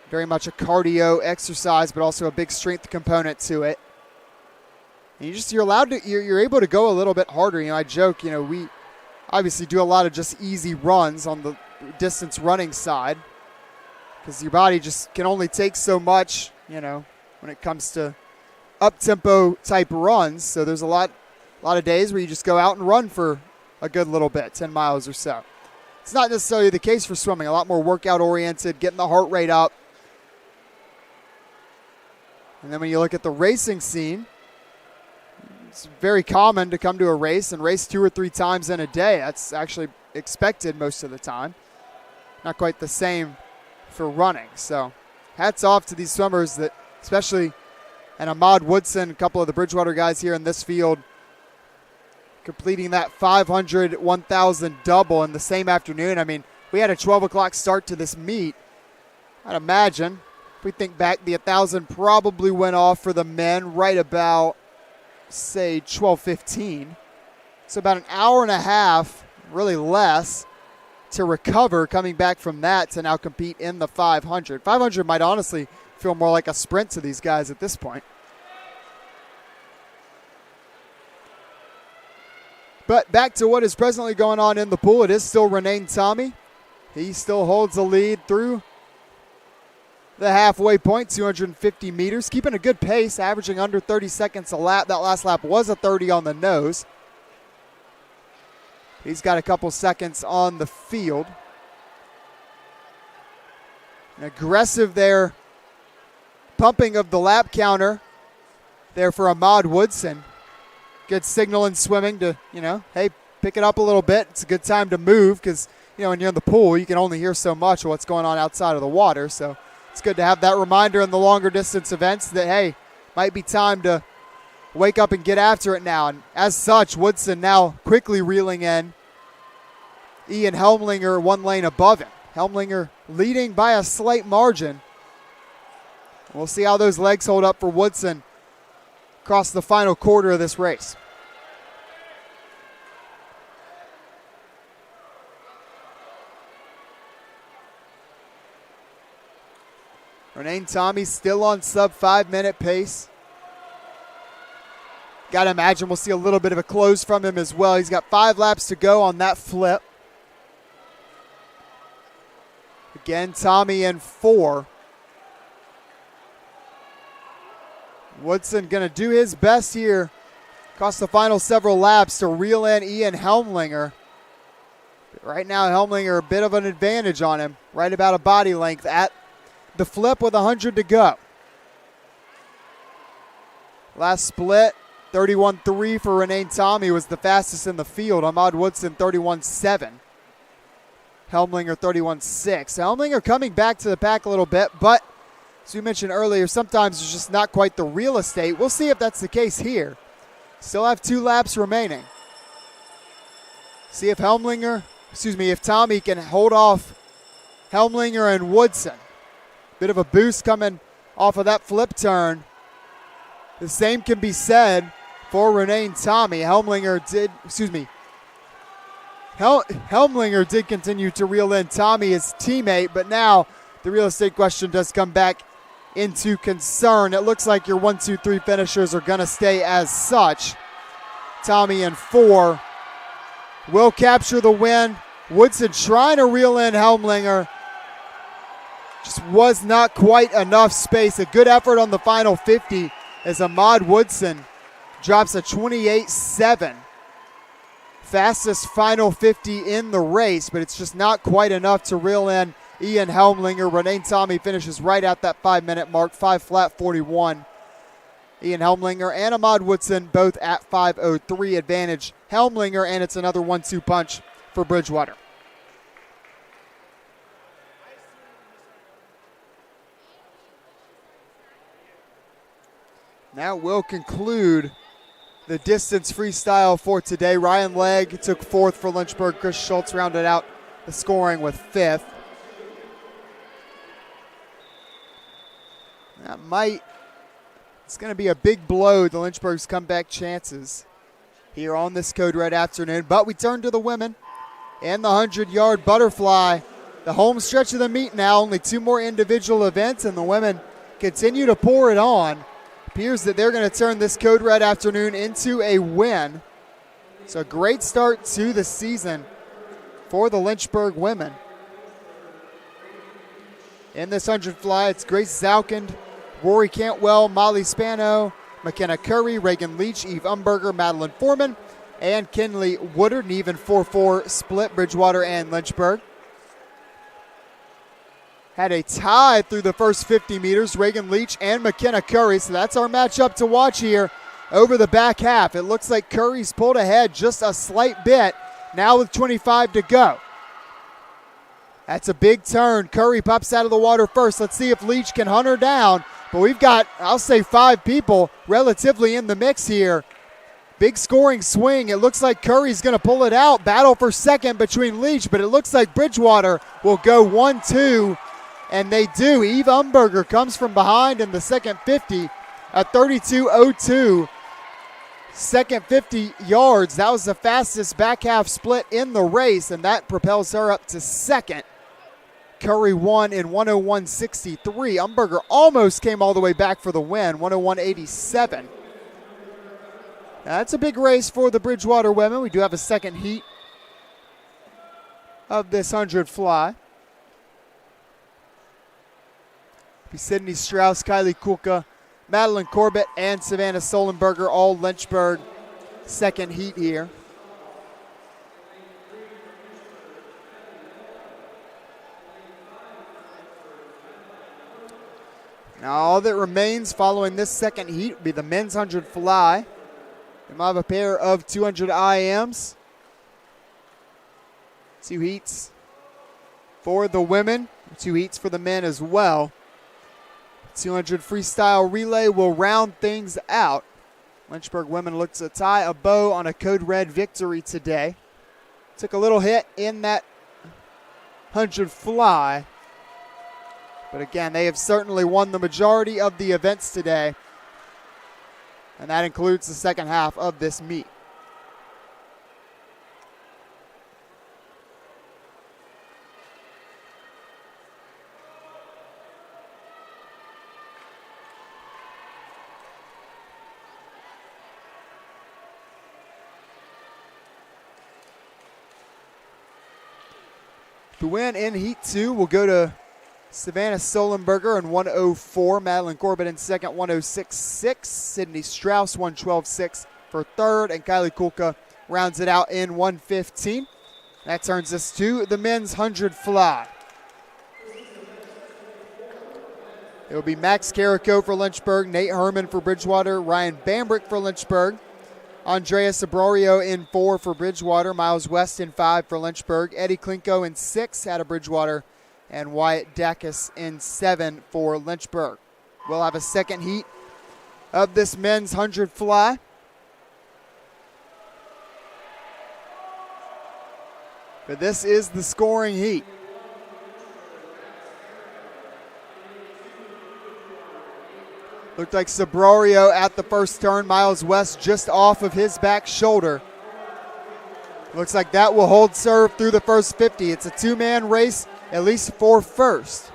very much a cardio exercise, but also a big strength component to it. And you're able to go a little bit harder. I joke, we obviously do a lot of just easy runs on the distance running side because your body just can only take so much, when it comes to up-tempo type runs. So there's a lot of days where you just go out and run for a good little bit, 10 miles or so. It's not necessarily the case for swimming. A lot more workout-oriented, getting the heart rate up. And then when you look at the racing scene, it's very common to come to a race and race 2 or 3 times in a day. That's actually expected most of the time. Not quite the same for running. So hats off to these swimmers, that especially and Ahmad Woodson, a couple of the Bridgewater guys here in this field, completing that 500, 1,000 double in the same afternoon. I mean, we had a 12 o'clock start to this meet. I'd imagine, if we think back, the 1,000 probably went off for the men right about, say, 12:15. So about an hour and a half, really less, to recover coming back from that to now compete in the 500. 500 might honestly feel more like a sprint to these guys at this point. But back to what is presently going on in the pool. It is still Renee Tommy. He still holds the lead through the halfway point, 250 meters, keeping a good pace, averaging under 30 seconds a lap. That last lap was a 30 on the nose. He's got a couple seconds on the field. An aggressive there, pumping of the lap counter there for Ahmad Woodson. Good signal in swimming to, hey, pick it up a little bit. It's a good time to move because, when you're in the pool, you can only hear so much of what's going on outside of the water. So it's good to have that reminder in the longer distance events that, hey, might be time to wake up and get after it now. And as such, Woodson now quickly reeling in Ian Helmlinger 1 lane above him. Helmlinger leading by a slight margin. We'll see how those legs hold up for Woodson across the final quarter of this race. Renee Tommy still on sub 5 minute pace. Got to imagine we'll see a little bit of a close from him as well. He's got 5 laps to go on that flip. Again, Tommy in 4. Woodson going to do his best here across the final several laps to reel in Ian Helmlinger. Right now, Helmlinger a bit of an advantage on him, right about a body length at the flip with 100 to go. Last split, 31.3 for Renee Tommy was the fastest in the field. Ahmad Woodson, 31.7. Helmlinger, 31.6. Helmlinger coming back to the pack a little bit, but as we mentioned earlier, sometimes there's just not quite the real estate. We'll see if that's the case here. Still have 2 laps remaining. See if if Tommy can hold off Helmlinger and Woodson. Bit of a boost coming off of that flip turn. The same can be said for Renee Tommy. Helmlinger did continue to reel in Tommy, his teammate, but now the real estate question does come back into concern. It looks like your 1, 2, 3 finishers are going to stay as such. Tommy in 4 will capture the win. Woodson trying to reel in Helmlinger. Just was not quite enough space. A good effort on the final 50 as Ahmad Woodson drops a 28.7. Fastest final 50 in the race, but it's just not quite enough to reel in Ian Helmlinger. Renee Tommy finishes right at that 5 minute mark, 5 flat 41. Ian Helmlinger and Ahmad Woodson both at 5:03 advantage Helmlinger, and it's another 1-2 punch for Bridgewater. Now we'll conclude the distance freestyle for today. Ryan Legg took 4th for Lynchburg. Chris Schultz rounded out the scoring with 5th. It's going to be a big blow to Lynchburg's comeback chances here on this Code Red afternoon. But we turn to the women and the 100-yard butterfly. The home stretch of the meet now, only 2 more individual events, and the women continue to pour it on. Appears that they're going to turn this Code Red afternoon into a win. So a great start to the season for the Lynchburg women. In this 100 fly, it's Grace Zaukind, Rory Cantwell, Molly Spano, McKenna Curry, Reagan Leach, Eve Umberger, Madeline Foreman, and Kinley Woodard. An even 4-4 split, Bridgewater and Lynchburg. Had a tie through the first 50 meters, Reagan Leach and McKenna Curry. So that's our matchup to watch here over the back half. It looks like Curry's pulled ahead just a slight bit now with 25 to go. That's a big turn. Curry pops out of the water first. Let's see if Leach can hunt her down. But we've got, I'll say, 5 people relatively in the mix here. Big scoring swing. It looks like Curry's going to pull it out. Battle for second between Leach, but it looks like Bridgewater will go 1-2, and they do. Eve Umberger comes from behind in the second 50 at 32.02. Second 50 yards. That was the fastest back half split in the race, and that propels her up to second. Curry won in 101.63. Umberger almost came all the way back for the win, 101.87. That's a big race for the Bridgewater women. We do have a second heat of this 100 fly. Be Sydney Strauss, Kylie Kulka, Madeline Corbett, and Savannah Solenberger, all Lynchburg second heat here. Now all that remains following this second heat will be the men's 100 fly. We might have a pair of 200 IMs. 2 heats for the women, 2 heats for the men as well. 200 freestyle relay will round things out. Lynchburg women look to tie a bow on a code red victory today. Took a little hit in that 100 fly. But again, they have certainly won the majority of the events today. And that includes the second half of this meet. The win in Heat 2 will go to Savannah Solenberger in 104. Madeline Corbett in second, 106.6. Sydney Strauss, 112.6 for third. And Kylie Kulka rounds it out in 115. That turns us to the men's 100 fly. It will be Max Carrico for Lynchburg, Nate Herman for Bridgewater, Ryan Bambrick for Lynchburg, Andrea Sabrorio in 4 for Bridgewater, Miles West in 5 for Lynchburg, Eddie Klinko in 6 out of Bridgewater, and Wyatt Dacus in 7 for Lynchburg. We'll have a second heat of this men's 100 fly. But this is the scoring heat. Looked like Sabrorio at the first turn. Miles West just off of his back shoulder. Looks like that will hold serve through the first 50. It's a 2-man race, at least for first.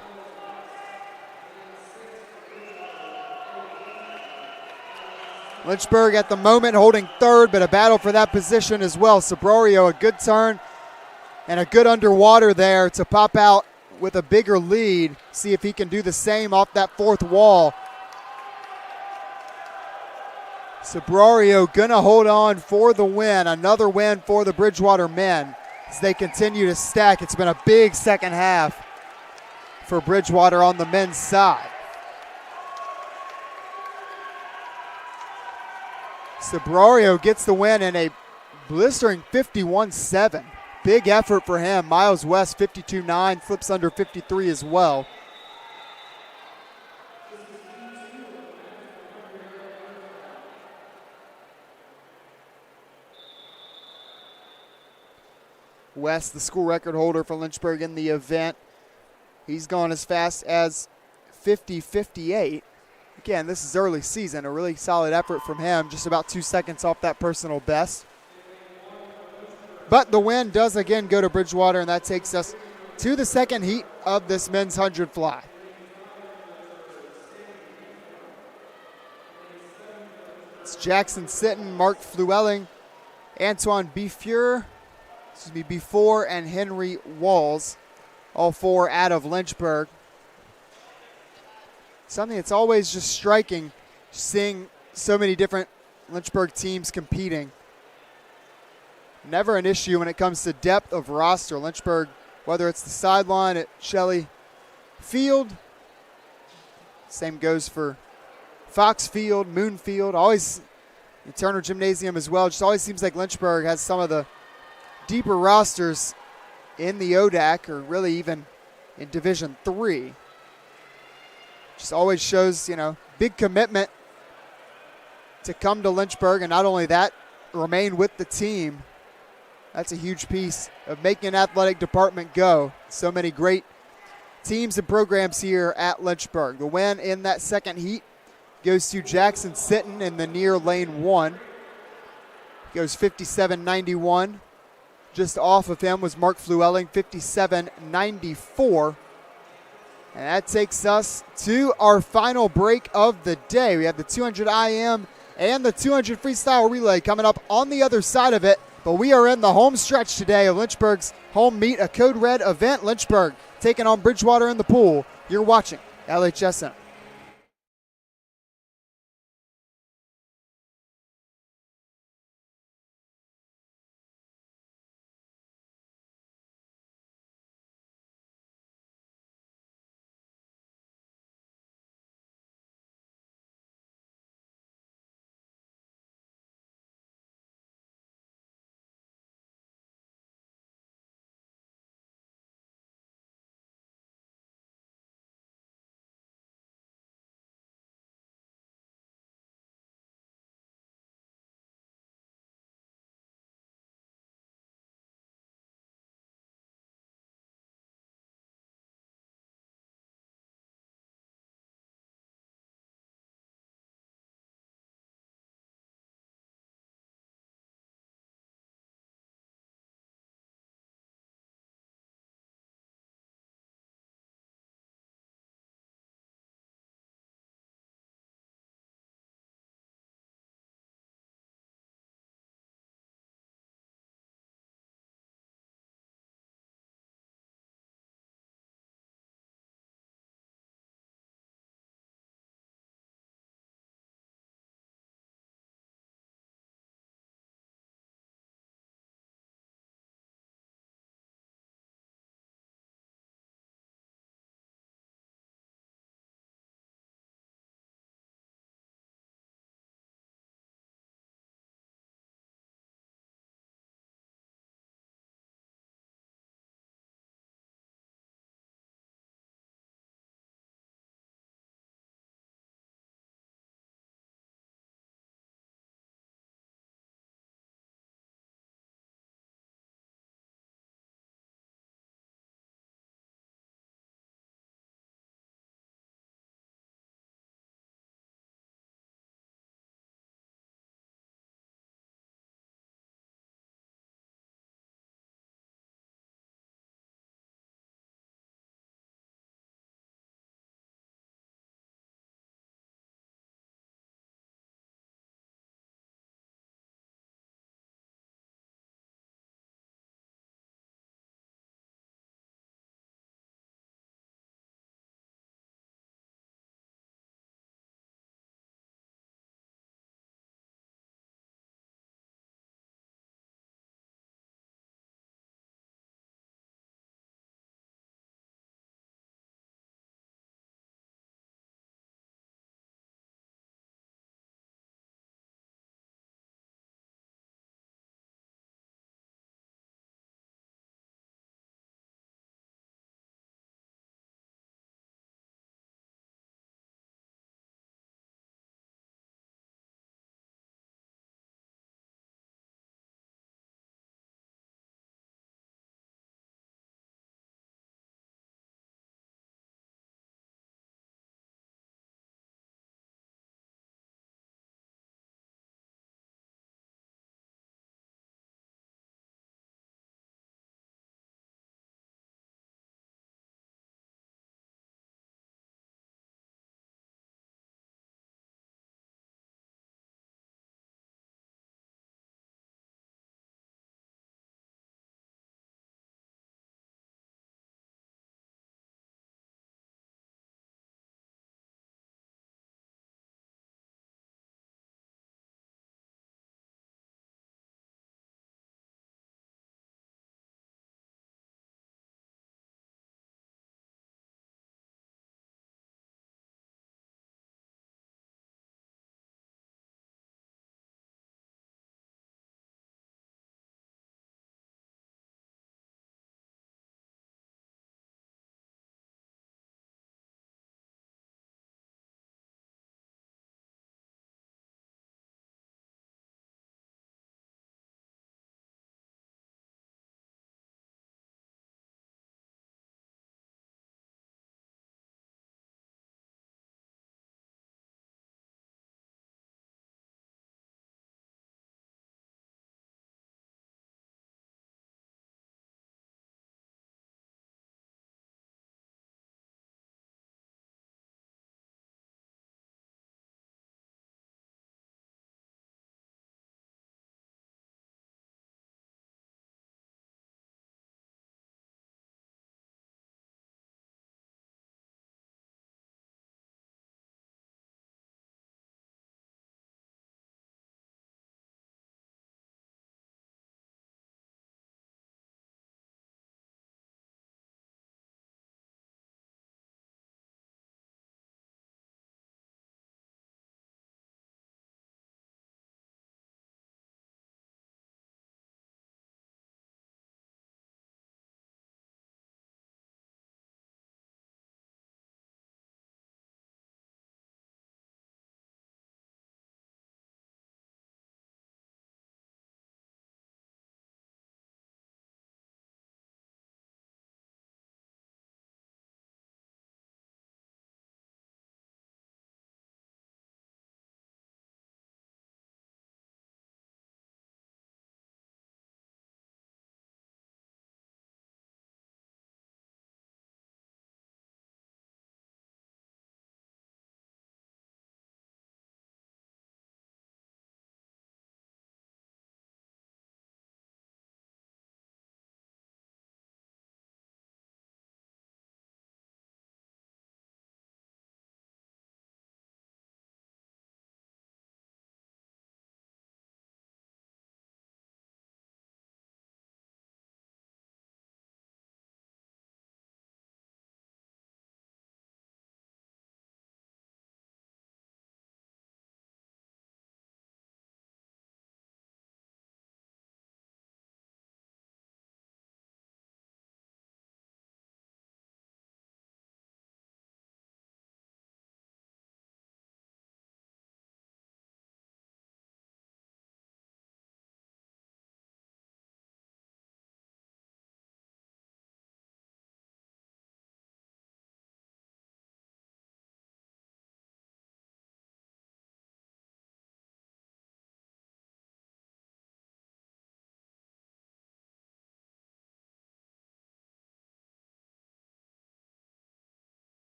Lynchburg at the moment holding third, but a battle for that position as well. Sabrorio, a good turn and a good underwater there to pop out with a bigger lead. See if he can do the same off that fourth wall. Sabrorio gonna hold on for the win. Another win for the Bridgewater men as they continue to stack. It's been a big second half for Bridgewater on the men's side. Sabrorio gets the win in a blistering 51.7. Big effort for him. Miles West 52.9, flips under 53 as well. West, the school record holder for Lynchburg in the event. He's gone as fast as 50.58. Again, this is early season. A really solid effort from him. Just about 2 seconds off that personal best. But the win does again go to Bridgewater, and that takes us to the second heat of this men's 100 fly. It's Jackson Sitton, Mark Flewelling, Antoine Before, and Henry Walls, all 4 out of Lynchburg. Something that's always just striking, seeing so many different Lynchburg teams competing. Never an issue when it comes to depth of roster. Lynchburg, whether it's the sideline at Shelley Field, same goes for Fox Field, Moon Field, always the Turner Gymnasium as well. Just always seems like Lynchburg has some of the deeper rosters in the ODAC, or really even in Division III. Just always shows, big commitment to come to Lynchburg, and not only that, remain with the team. That's a huge piece of making an athletic department go. So many great teams and programs here at Lynchburg. The win in that second heat goes to Jackson Sitton in the near lane 1. Goes 57-91. Just off of him was Mark Flewelling, 57-94. And that takes us to our final break of the day. We have the 200 IM and the 200 freestyle relay coming up on the other side of it. But we are in the home stretch today of Lynchburg's home meet, a Code Red event. Lynchburg taking on Bridgewater in the pool. You're watching LHSN.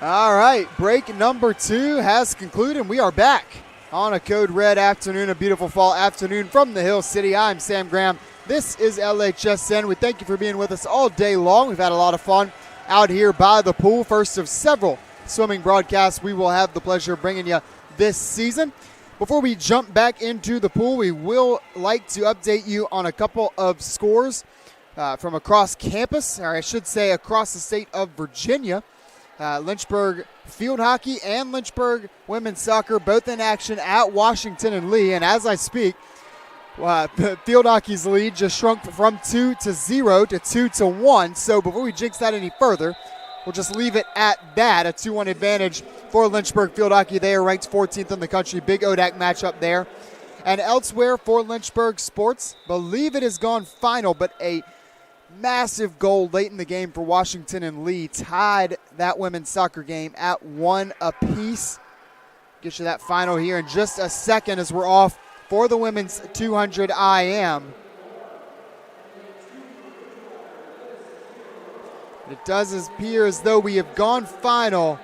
All right, break number 2 has concluded. We are back on a Code Red afternoon, a beautiful fall afternoon from the Hill City. I'm Sam Graham. This is LHSN. We thank you for being with us all day long. We've had a lot of fun out here by the pool. First of several swimming broadcasts we will have the pleasure of bringing you this season. Before we jump back into the pool, we will like to update you on a couple of scores from across campus, or I should say across the state of Virginia. Lynchburg field hockey and Lynchburg women's soccer both in action at Washington and Lee. And as I speak, field hockey's lead just shrunk from 2-0 to 2-1. So before we jinx that any further, we'll just leave it at that. A 2-1 advantage for Lynchburg field hockey. They are ranked 14th in the country. Big ODAC matchup there. And elsewhere for Lynchburg sports, believe it has gone final, but a massive goal late in the game for Washington and Lee tied that women's soccer game at 1 apiece. Get you that final here in just a second as we're off for the women's 200 IM. It does appear as though we have gone final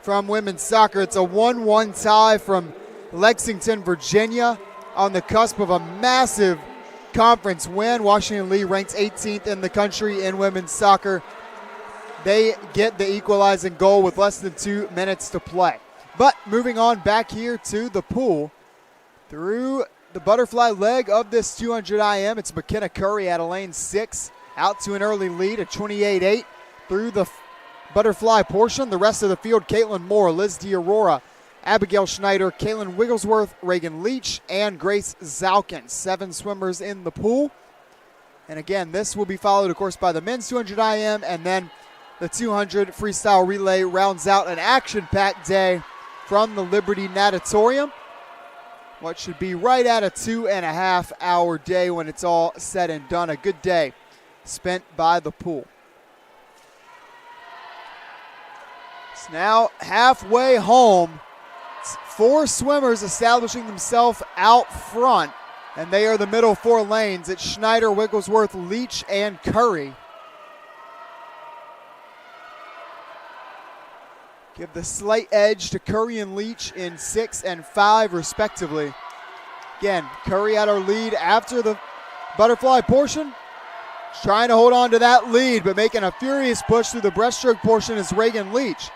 from women's soccer. It's a 1-1 tie from Lexington, Virginia, on the cusp of a massive conference win. Washington Lee ranks 18th in the country in women's soccer. They get the equalizing goal with less than 2 minutes to play. But moving on back here to the pool, through the butterfly leg of this 200 IM, it's McKenna Curry at a lane 6, out to an early lead at 28-8 through the butterfly portion. The rest of the field, Caitlin Moore, Liz DiAurora, Abigail Schneider, Kaylin Wigglesworth, Reagan Leach, and Grace Zalkin. 7 swimmers in the pool. And again, this will be followed, of course, by the men's 200 IM, and then the 200 freestyle relay rounds out an action-packed day from the Liberty Natatorium. What should be right at a 2.5-hour day when it's all said and done. A good day spent by the pool. It's now halfway home. 4 swimmers establishing themselves out front, and they are the middle 4 lanes. It's Schneider, Wigglesworth, Leach, and Curry. Give the slight edge to Curry and Leach in 6 and 5, respectively. Again, Curry had our lead after the butterfly portion. Trying to hold on to that lead, but making a furious push through the breaststroke portion is Reagan Leach.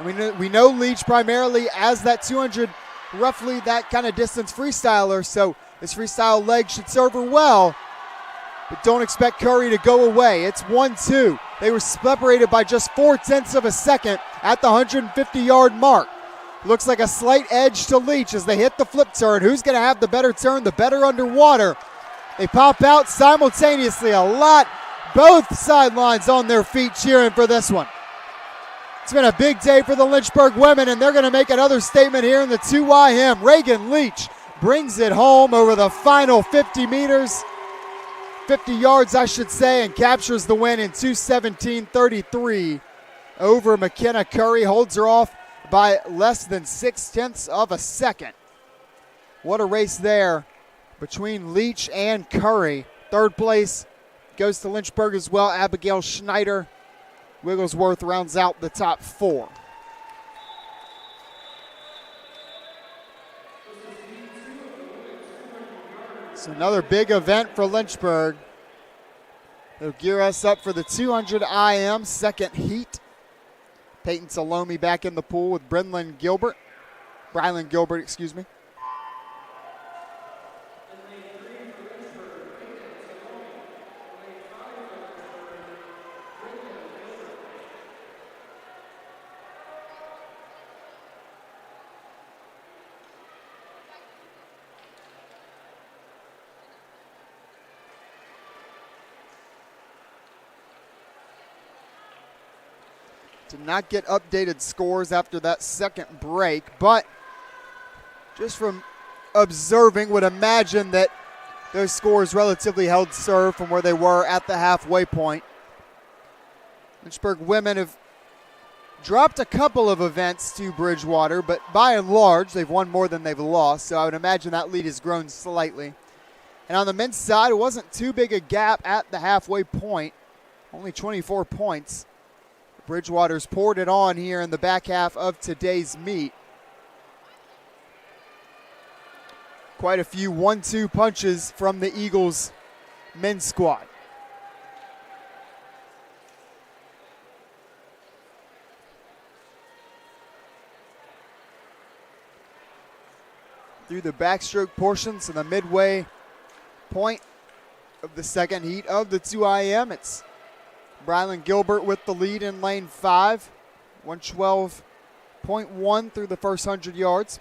And we know Leach primarily as that 200, roughly that kind of distance freestyler, so his freestyle leg should serve her well. But don't expect Curry to go away. It's 1-2. They were separated by just 0.4 of a second at the 150-yard mark. Looks like a slight edge to Leach as they hit the flip turn. Who's going to have the better turn, the better underwater? They pop out simultaneously. Both sidelines on their feet cheering for this one. It's been a big day for the Lynchburg women, and they're going to make another statement here in the 2YM. Reagan Leach brings it home over the final 50 meters, 50 yards, I should say, and captures the win in 2:17:33 over McKenna Curry. Holds her off by less than 0.6 of a second. What a race there between Leach and Curry. Third place goes to Lynchburg as well. Abigail Schneider. Wigglesworth rounds out the top 4. It's another big event for Lynchburg. They'll gear us up for the 200 IM second heat. Peyton Salome back in the pool with Brylan Gilbert, excuse me. Did not get updated scores after that second break, but just from observing would imagine that those scores relatively held serve from where they were at the halfway point. Lynchburg women have dropped a couple of events to Bridgewater, but by and large they've won more than they've lost, so I would imagine that lead has grown slightly. And on the men's side, it wasn't too big a gap at the halfway point, only 24 points. Bridgewater's poured it on here in the back half of today's meet. Quite a few 1-2 punches from the Eagles men's squad. Through the backstroke portion, so the midway point of the second heat of the 2IM. It's Brylan Gilbert with the lead in lane 5. 112.1 through the first 100 yards.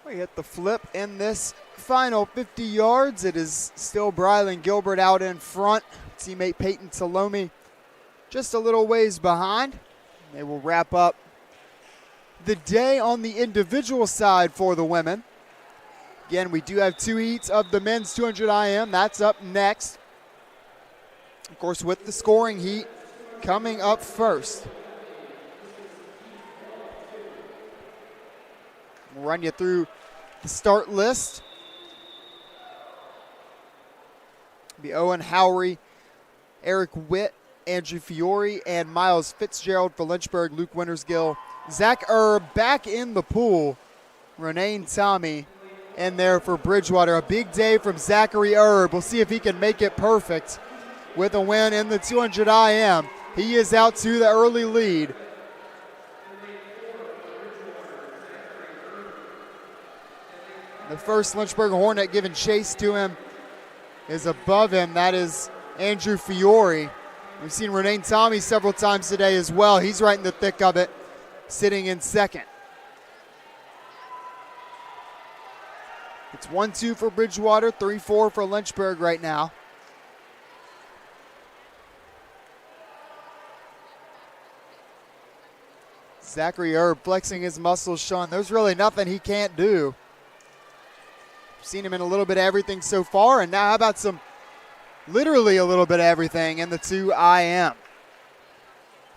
We hit the flip in this final 50 yards. It is still Brylan Gilbert out in front. Teammate Peyton Salome just a little ways behind. They will wrap up the day on the individual side for the women. Again, we do have 2 heats of the men's 200 IM. That's up next. Of course, with the scoring heat coming up first. We'll run you through the start list. It'll be Owen Howry, Eric Witt, Andrew Fiore, and Miles Fitzgerald for Lynchburg, Luke Wintersgill. Zach Erb back in the pool. Renee Tommy in there for Bridgewater. A big day from Zachary Erb. We'll see if he can make it perfect with a win in the 200 IM. He is out to the early lead. The first Lynchburg Hornet giving chase to him is above him. That is Andrew Fiore. We've seen Renee Tommy several times today as well. He's right in the thick of it, sitting in second. It's 1-2 for Bridgewater, 3-4 for Lynchburg right now. Zachary Erb flexing his muscles, showing there's really nothing he can't do. Seen him in a little bit of everything so far, and now how about some literally a little bit of everything in the 2IM.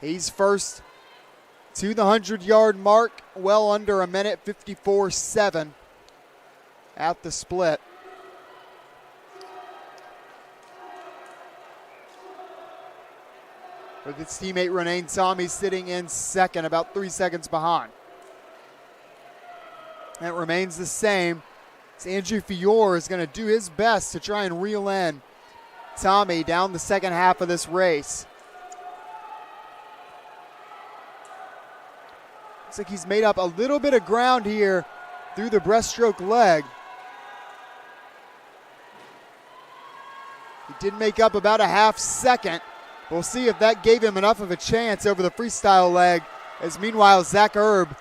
He's first to the 100-yard mark, well under a minute, 54.7 at the split. With his teammate Renee Tommy sitting in second, about 3 seconds behind. That remains the same. Andrew Fiore is going to do his best to try and reel in Tommy down the second half of this race. Looks like he's made up a little bit of ground here through the breaststroke leg. He did make up about a half second. We'll see if that gave him enough of a chance over the freestyle leg, as meanwhile Zach Erb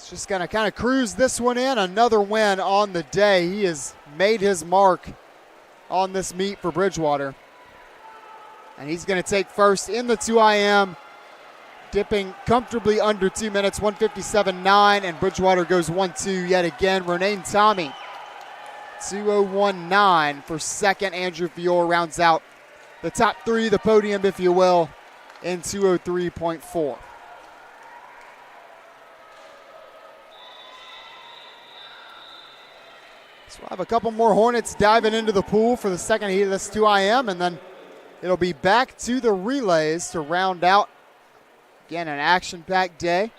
just going to kind of cruise this one in. Another win on the day. He has made his mark on this meet for Bridgewater. And he's going to take first in the 2IM, dipping comfortably under 2 minutes, 157.9, and Bridgewater goes 1-2 yet again. Renee Tommy, 2:01.9 for second. Andrew Fiore rounds out the top 3, the podium, if you will, in 2:03.4. So we'll have a couple more Hornets diving into the pool for the second heat of this 2IM, and then it'll be back to the relays to round out, again, an action-packed day.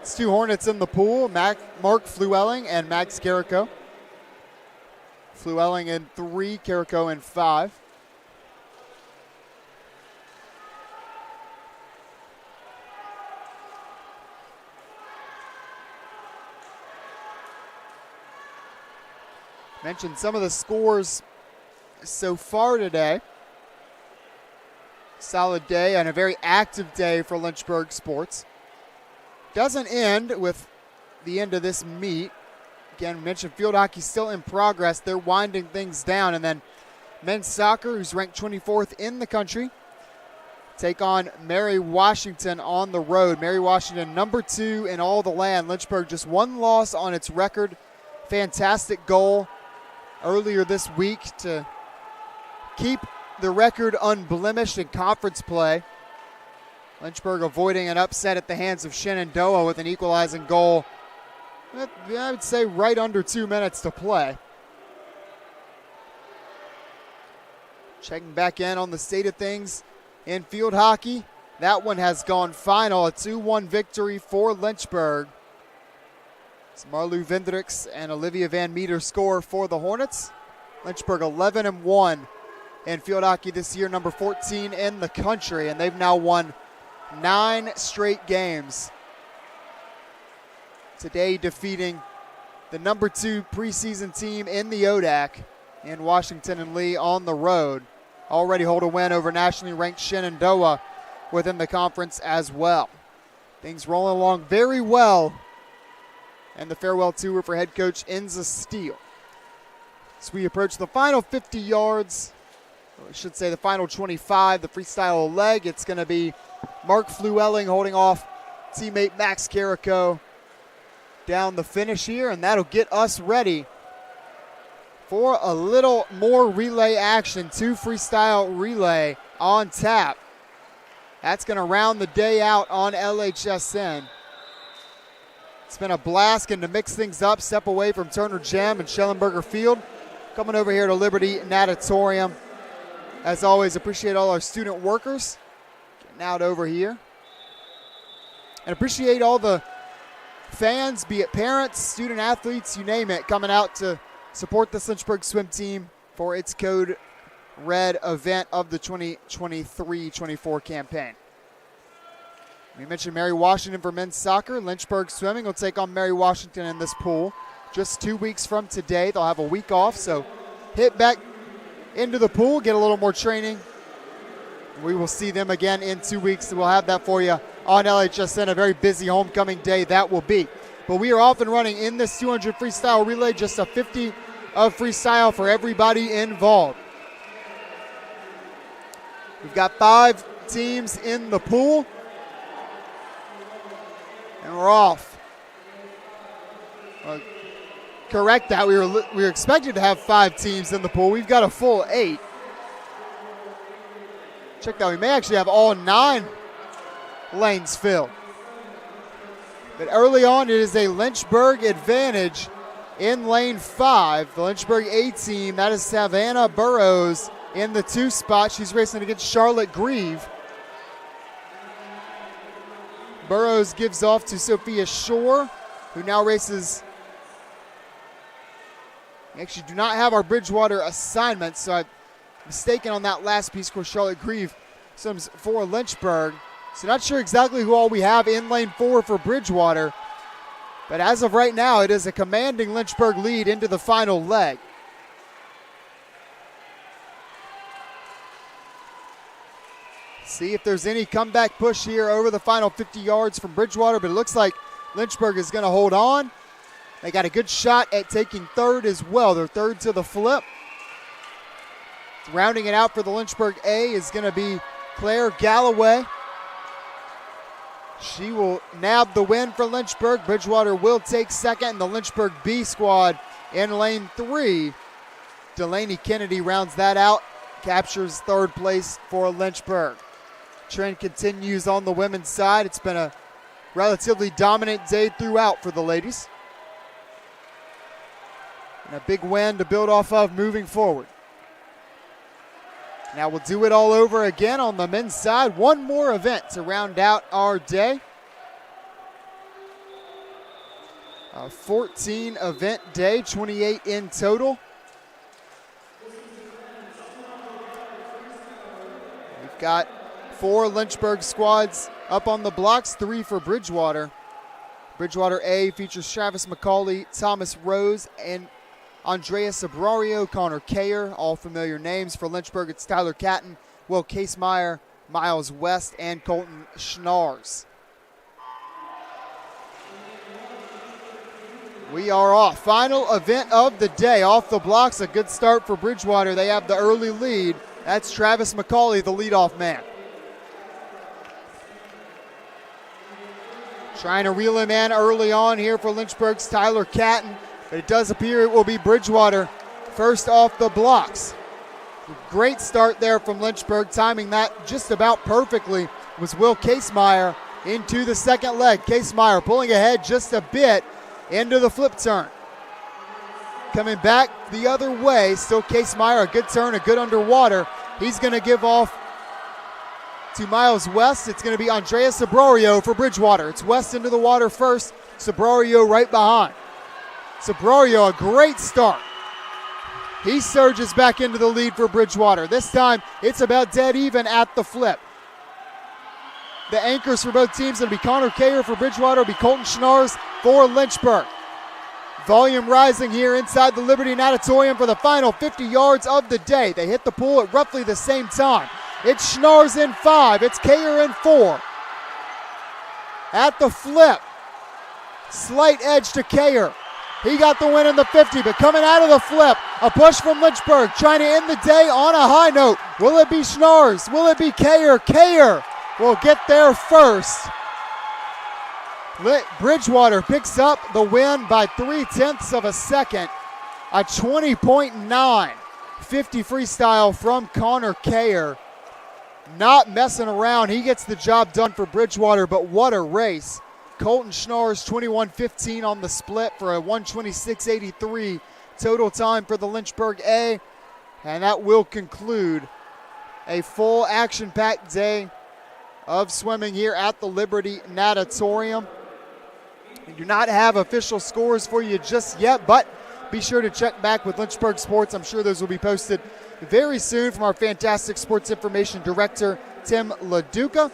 It's 2 Hornets in the pool, Mark Flewelling and Max Carrico. Flewelling in 3, Carrico in 5. Mentioned some of the scores so far today. Solid day and a very active day for Lynchburg sports. Doesn't end with the end of this meet. Again, mentioned field hockey still in progress. They're winding things down. And then men's soccer, who's ranked 24th in the country, take on Mary Washington on the road. Mary Washington, number 2 in all the land. Lynchburg just 1 loss on its record. Fantastic goal earlier this week to keep the record unblemished in conference play. Lynchburg avoiding an upset at the hands of Shenandoah with an equalizing goal, I would say right under 2 minutes to play. Checking back in on the state of things in field hockey. That one has gone final, a 2-1 victory for Lynchburg. It's Marlou Vendricks and Olivia Van Meter score for the Hornets. Lynchburg 11-1 in field hockey this year, number 14 in the country, and they've now won 9 straight games. Today defeating the number 2 preseason team in the ODAC in Washington and Lee on the road. Already hold a win over nationally ranked Shenandoah within the conference as well. Things rolling along very well. And the farewell tour for head coach Enza Steele. As we approach the final 50 yards, or I should say the final 25, the freestyle leg, it's going to be Mark Flewelling holding off teammate Max Carrico down the finish here, and that'll get us ready for a little more relay action. 2 freestyle relay on tap. That's going to round the day out on LHSN. It's been a blast, and to mix things up, step away from Turner Gym and Schellenberger Field. Coming over here to Liberty Natatorium. As always, appreciate all our student workers getting out over here. And appreciate all the fans, be it parents, student athletes, you name it, coming out to support the Lynchburg swim team for its Code Red event of the 2023-24 campaign. We mentioned Mary Washington for men's soccer. Lynchburg swimming will take on Mary Washington in this pool. Just 2 weeks from today, they'll have a week off, so hit back into the pool, get a little more training. We will see them again in 2 weeks, and we'll have that for you on LHSN, a very busy homecoming day that will be. But we are off and running in this 200 freestyle relay, just a 50 of freestyle for everybody involved. We've got 5 teams in the pool. And we're off. Correct that. We were expected to have 5 teams in the pool. We've got a full 8. Check that. We may actually have all 9 lanes filled. But early on, it is a Lynchburg advantage in lane 5. The Lynchburg A team, that is Savannah Burrows in the 2 spot. She's racing against Charlotte Grieve. Burrows gives off to Sophia Shore, who now races. We actually do not have our Bridgewater assignment, so I'm mistaken on that last piece. Of course, Charlotte Grieve swims for Lynchburg. So not sure exactly who all we have in lane 4 for Bridgewater. But as of right now, it is a commanding Lynchburg lead into the final leg. See if there's any comeback push here over the final 50 yards from Bridgewater, but it looks like Lynchburg is going to hold on. They got a good shot at taking third as well. They're third to the flip. Rounding it out for the Lynchburg A is going to be Claire Galloway. She will nab the win for Lynchburg. Bridgewater will take second, and the Lynchburg B squad in lane 3. Delaney Kennedy rounds that out, captures third place for Lynchburg. Trend continues on the women's side. It's been a relatively dominant day throughout for the ladies. And a big win to build off of moving forward. Now we'll do it all over again on the men's side. One more event to round out our day. A 14 event day, 28 in total. We've got 4 Lynchburg squads up on the blocks, 3 for Bridgewater. Bridgewater A features Travis McCauley, Thomas Rose, and Andrea Sabrario, Connor Kayer, all familiar names. For Lynchburg, it's Tyler Catton, Will Casemeyer, Miles West, and Colton Schnars. We are off. Final event of the day. Off the blocks, a good start for Bridgewater. They have the early lead. That's Travis McCauley, the leadoff man. Trying to reel him in early on here for Lynchburg's Tyler Catton, but it does appear it will be Bridgewater first off the blocks. Great start there from Lynchburg, timing that just about perfectly was Will Casemeyer into the second leg. Casemeyer pulling ahead just a bit into the flip turn. Coming back the other way, still Casemeyer, a good turn, a good underwater. He's going to give off to Miles West. It's going to be Andrea Sabrario for Bridgewater. It's West into the water first, Sabrario right behind. Sabrario, a great start. He surges back into the lead for Bridgewater. This time, it's about dead even at the flip. The anchors for both teams will be Connor Kayer for Bridgewater, will be Colton Schnars for Lynchburg. Volume rising here inside the Liberty Natatorium for the final 50 yards of the day. They hit the pool at roughly the same time. It's Schnars in 5. It's Kayer in 4. At the flip, slight edge to Kayer. He got the win in the 50, but coming out of the flip, a push from Lynchburg, trying to end the day on a high note. Will it be Schnars? Will it be Kayer? Kayer will get there first. Bridgewater picks up the win by 0.3 of a second. A 20.9 50 freestyle from Connor Kayer. Not messing around. He gets the job done for Bridgewater, but what a race. Colton Schnars 21.15 on the split for a 126.83 total time for the Lynchburg A. And that will conclude a full action-packed day of swimming here at the Liberty Natatorium. We do not have official scores for you just yet, but be sure to check back with Lynchburg Sports. I'm sure those will be posted very soon from our fantastic sports information director, Tim LaDuca.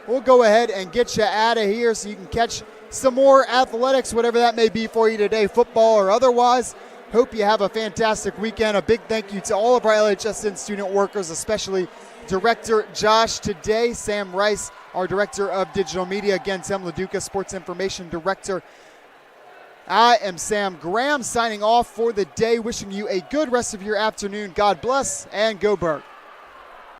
We'll go ahead and get you out of here so you can catch some more athletics, whatever that may be for you today, football or otherwise. Hope you have a fantastic weekend. A big thank you to all of our LHSN student workers, especially Director Josh today, Sam Rice, our Director of Digital Media, again, Tim LaDuca, Sports Information Director. I am Sam Graham signing off for the day, wishing you a good rest of your afternoon. God bless and go Bird.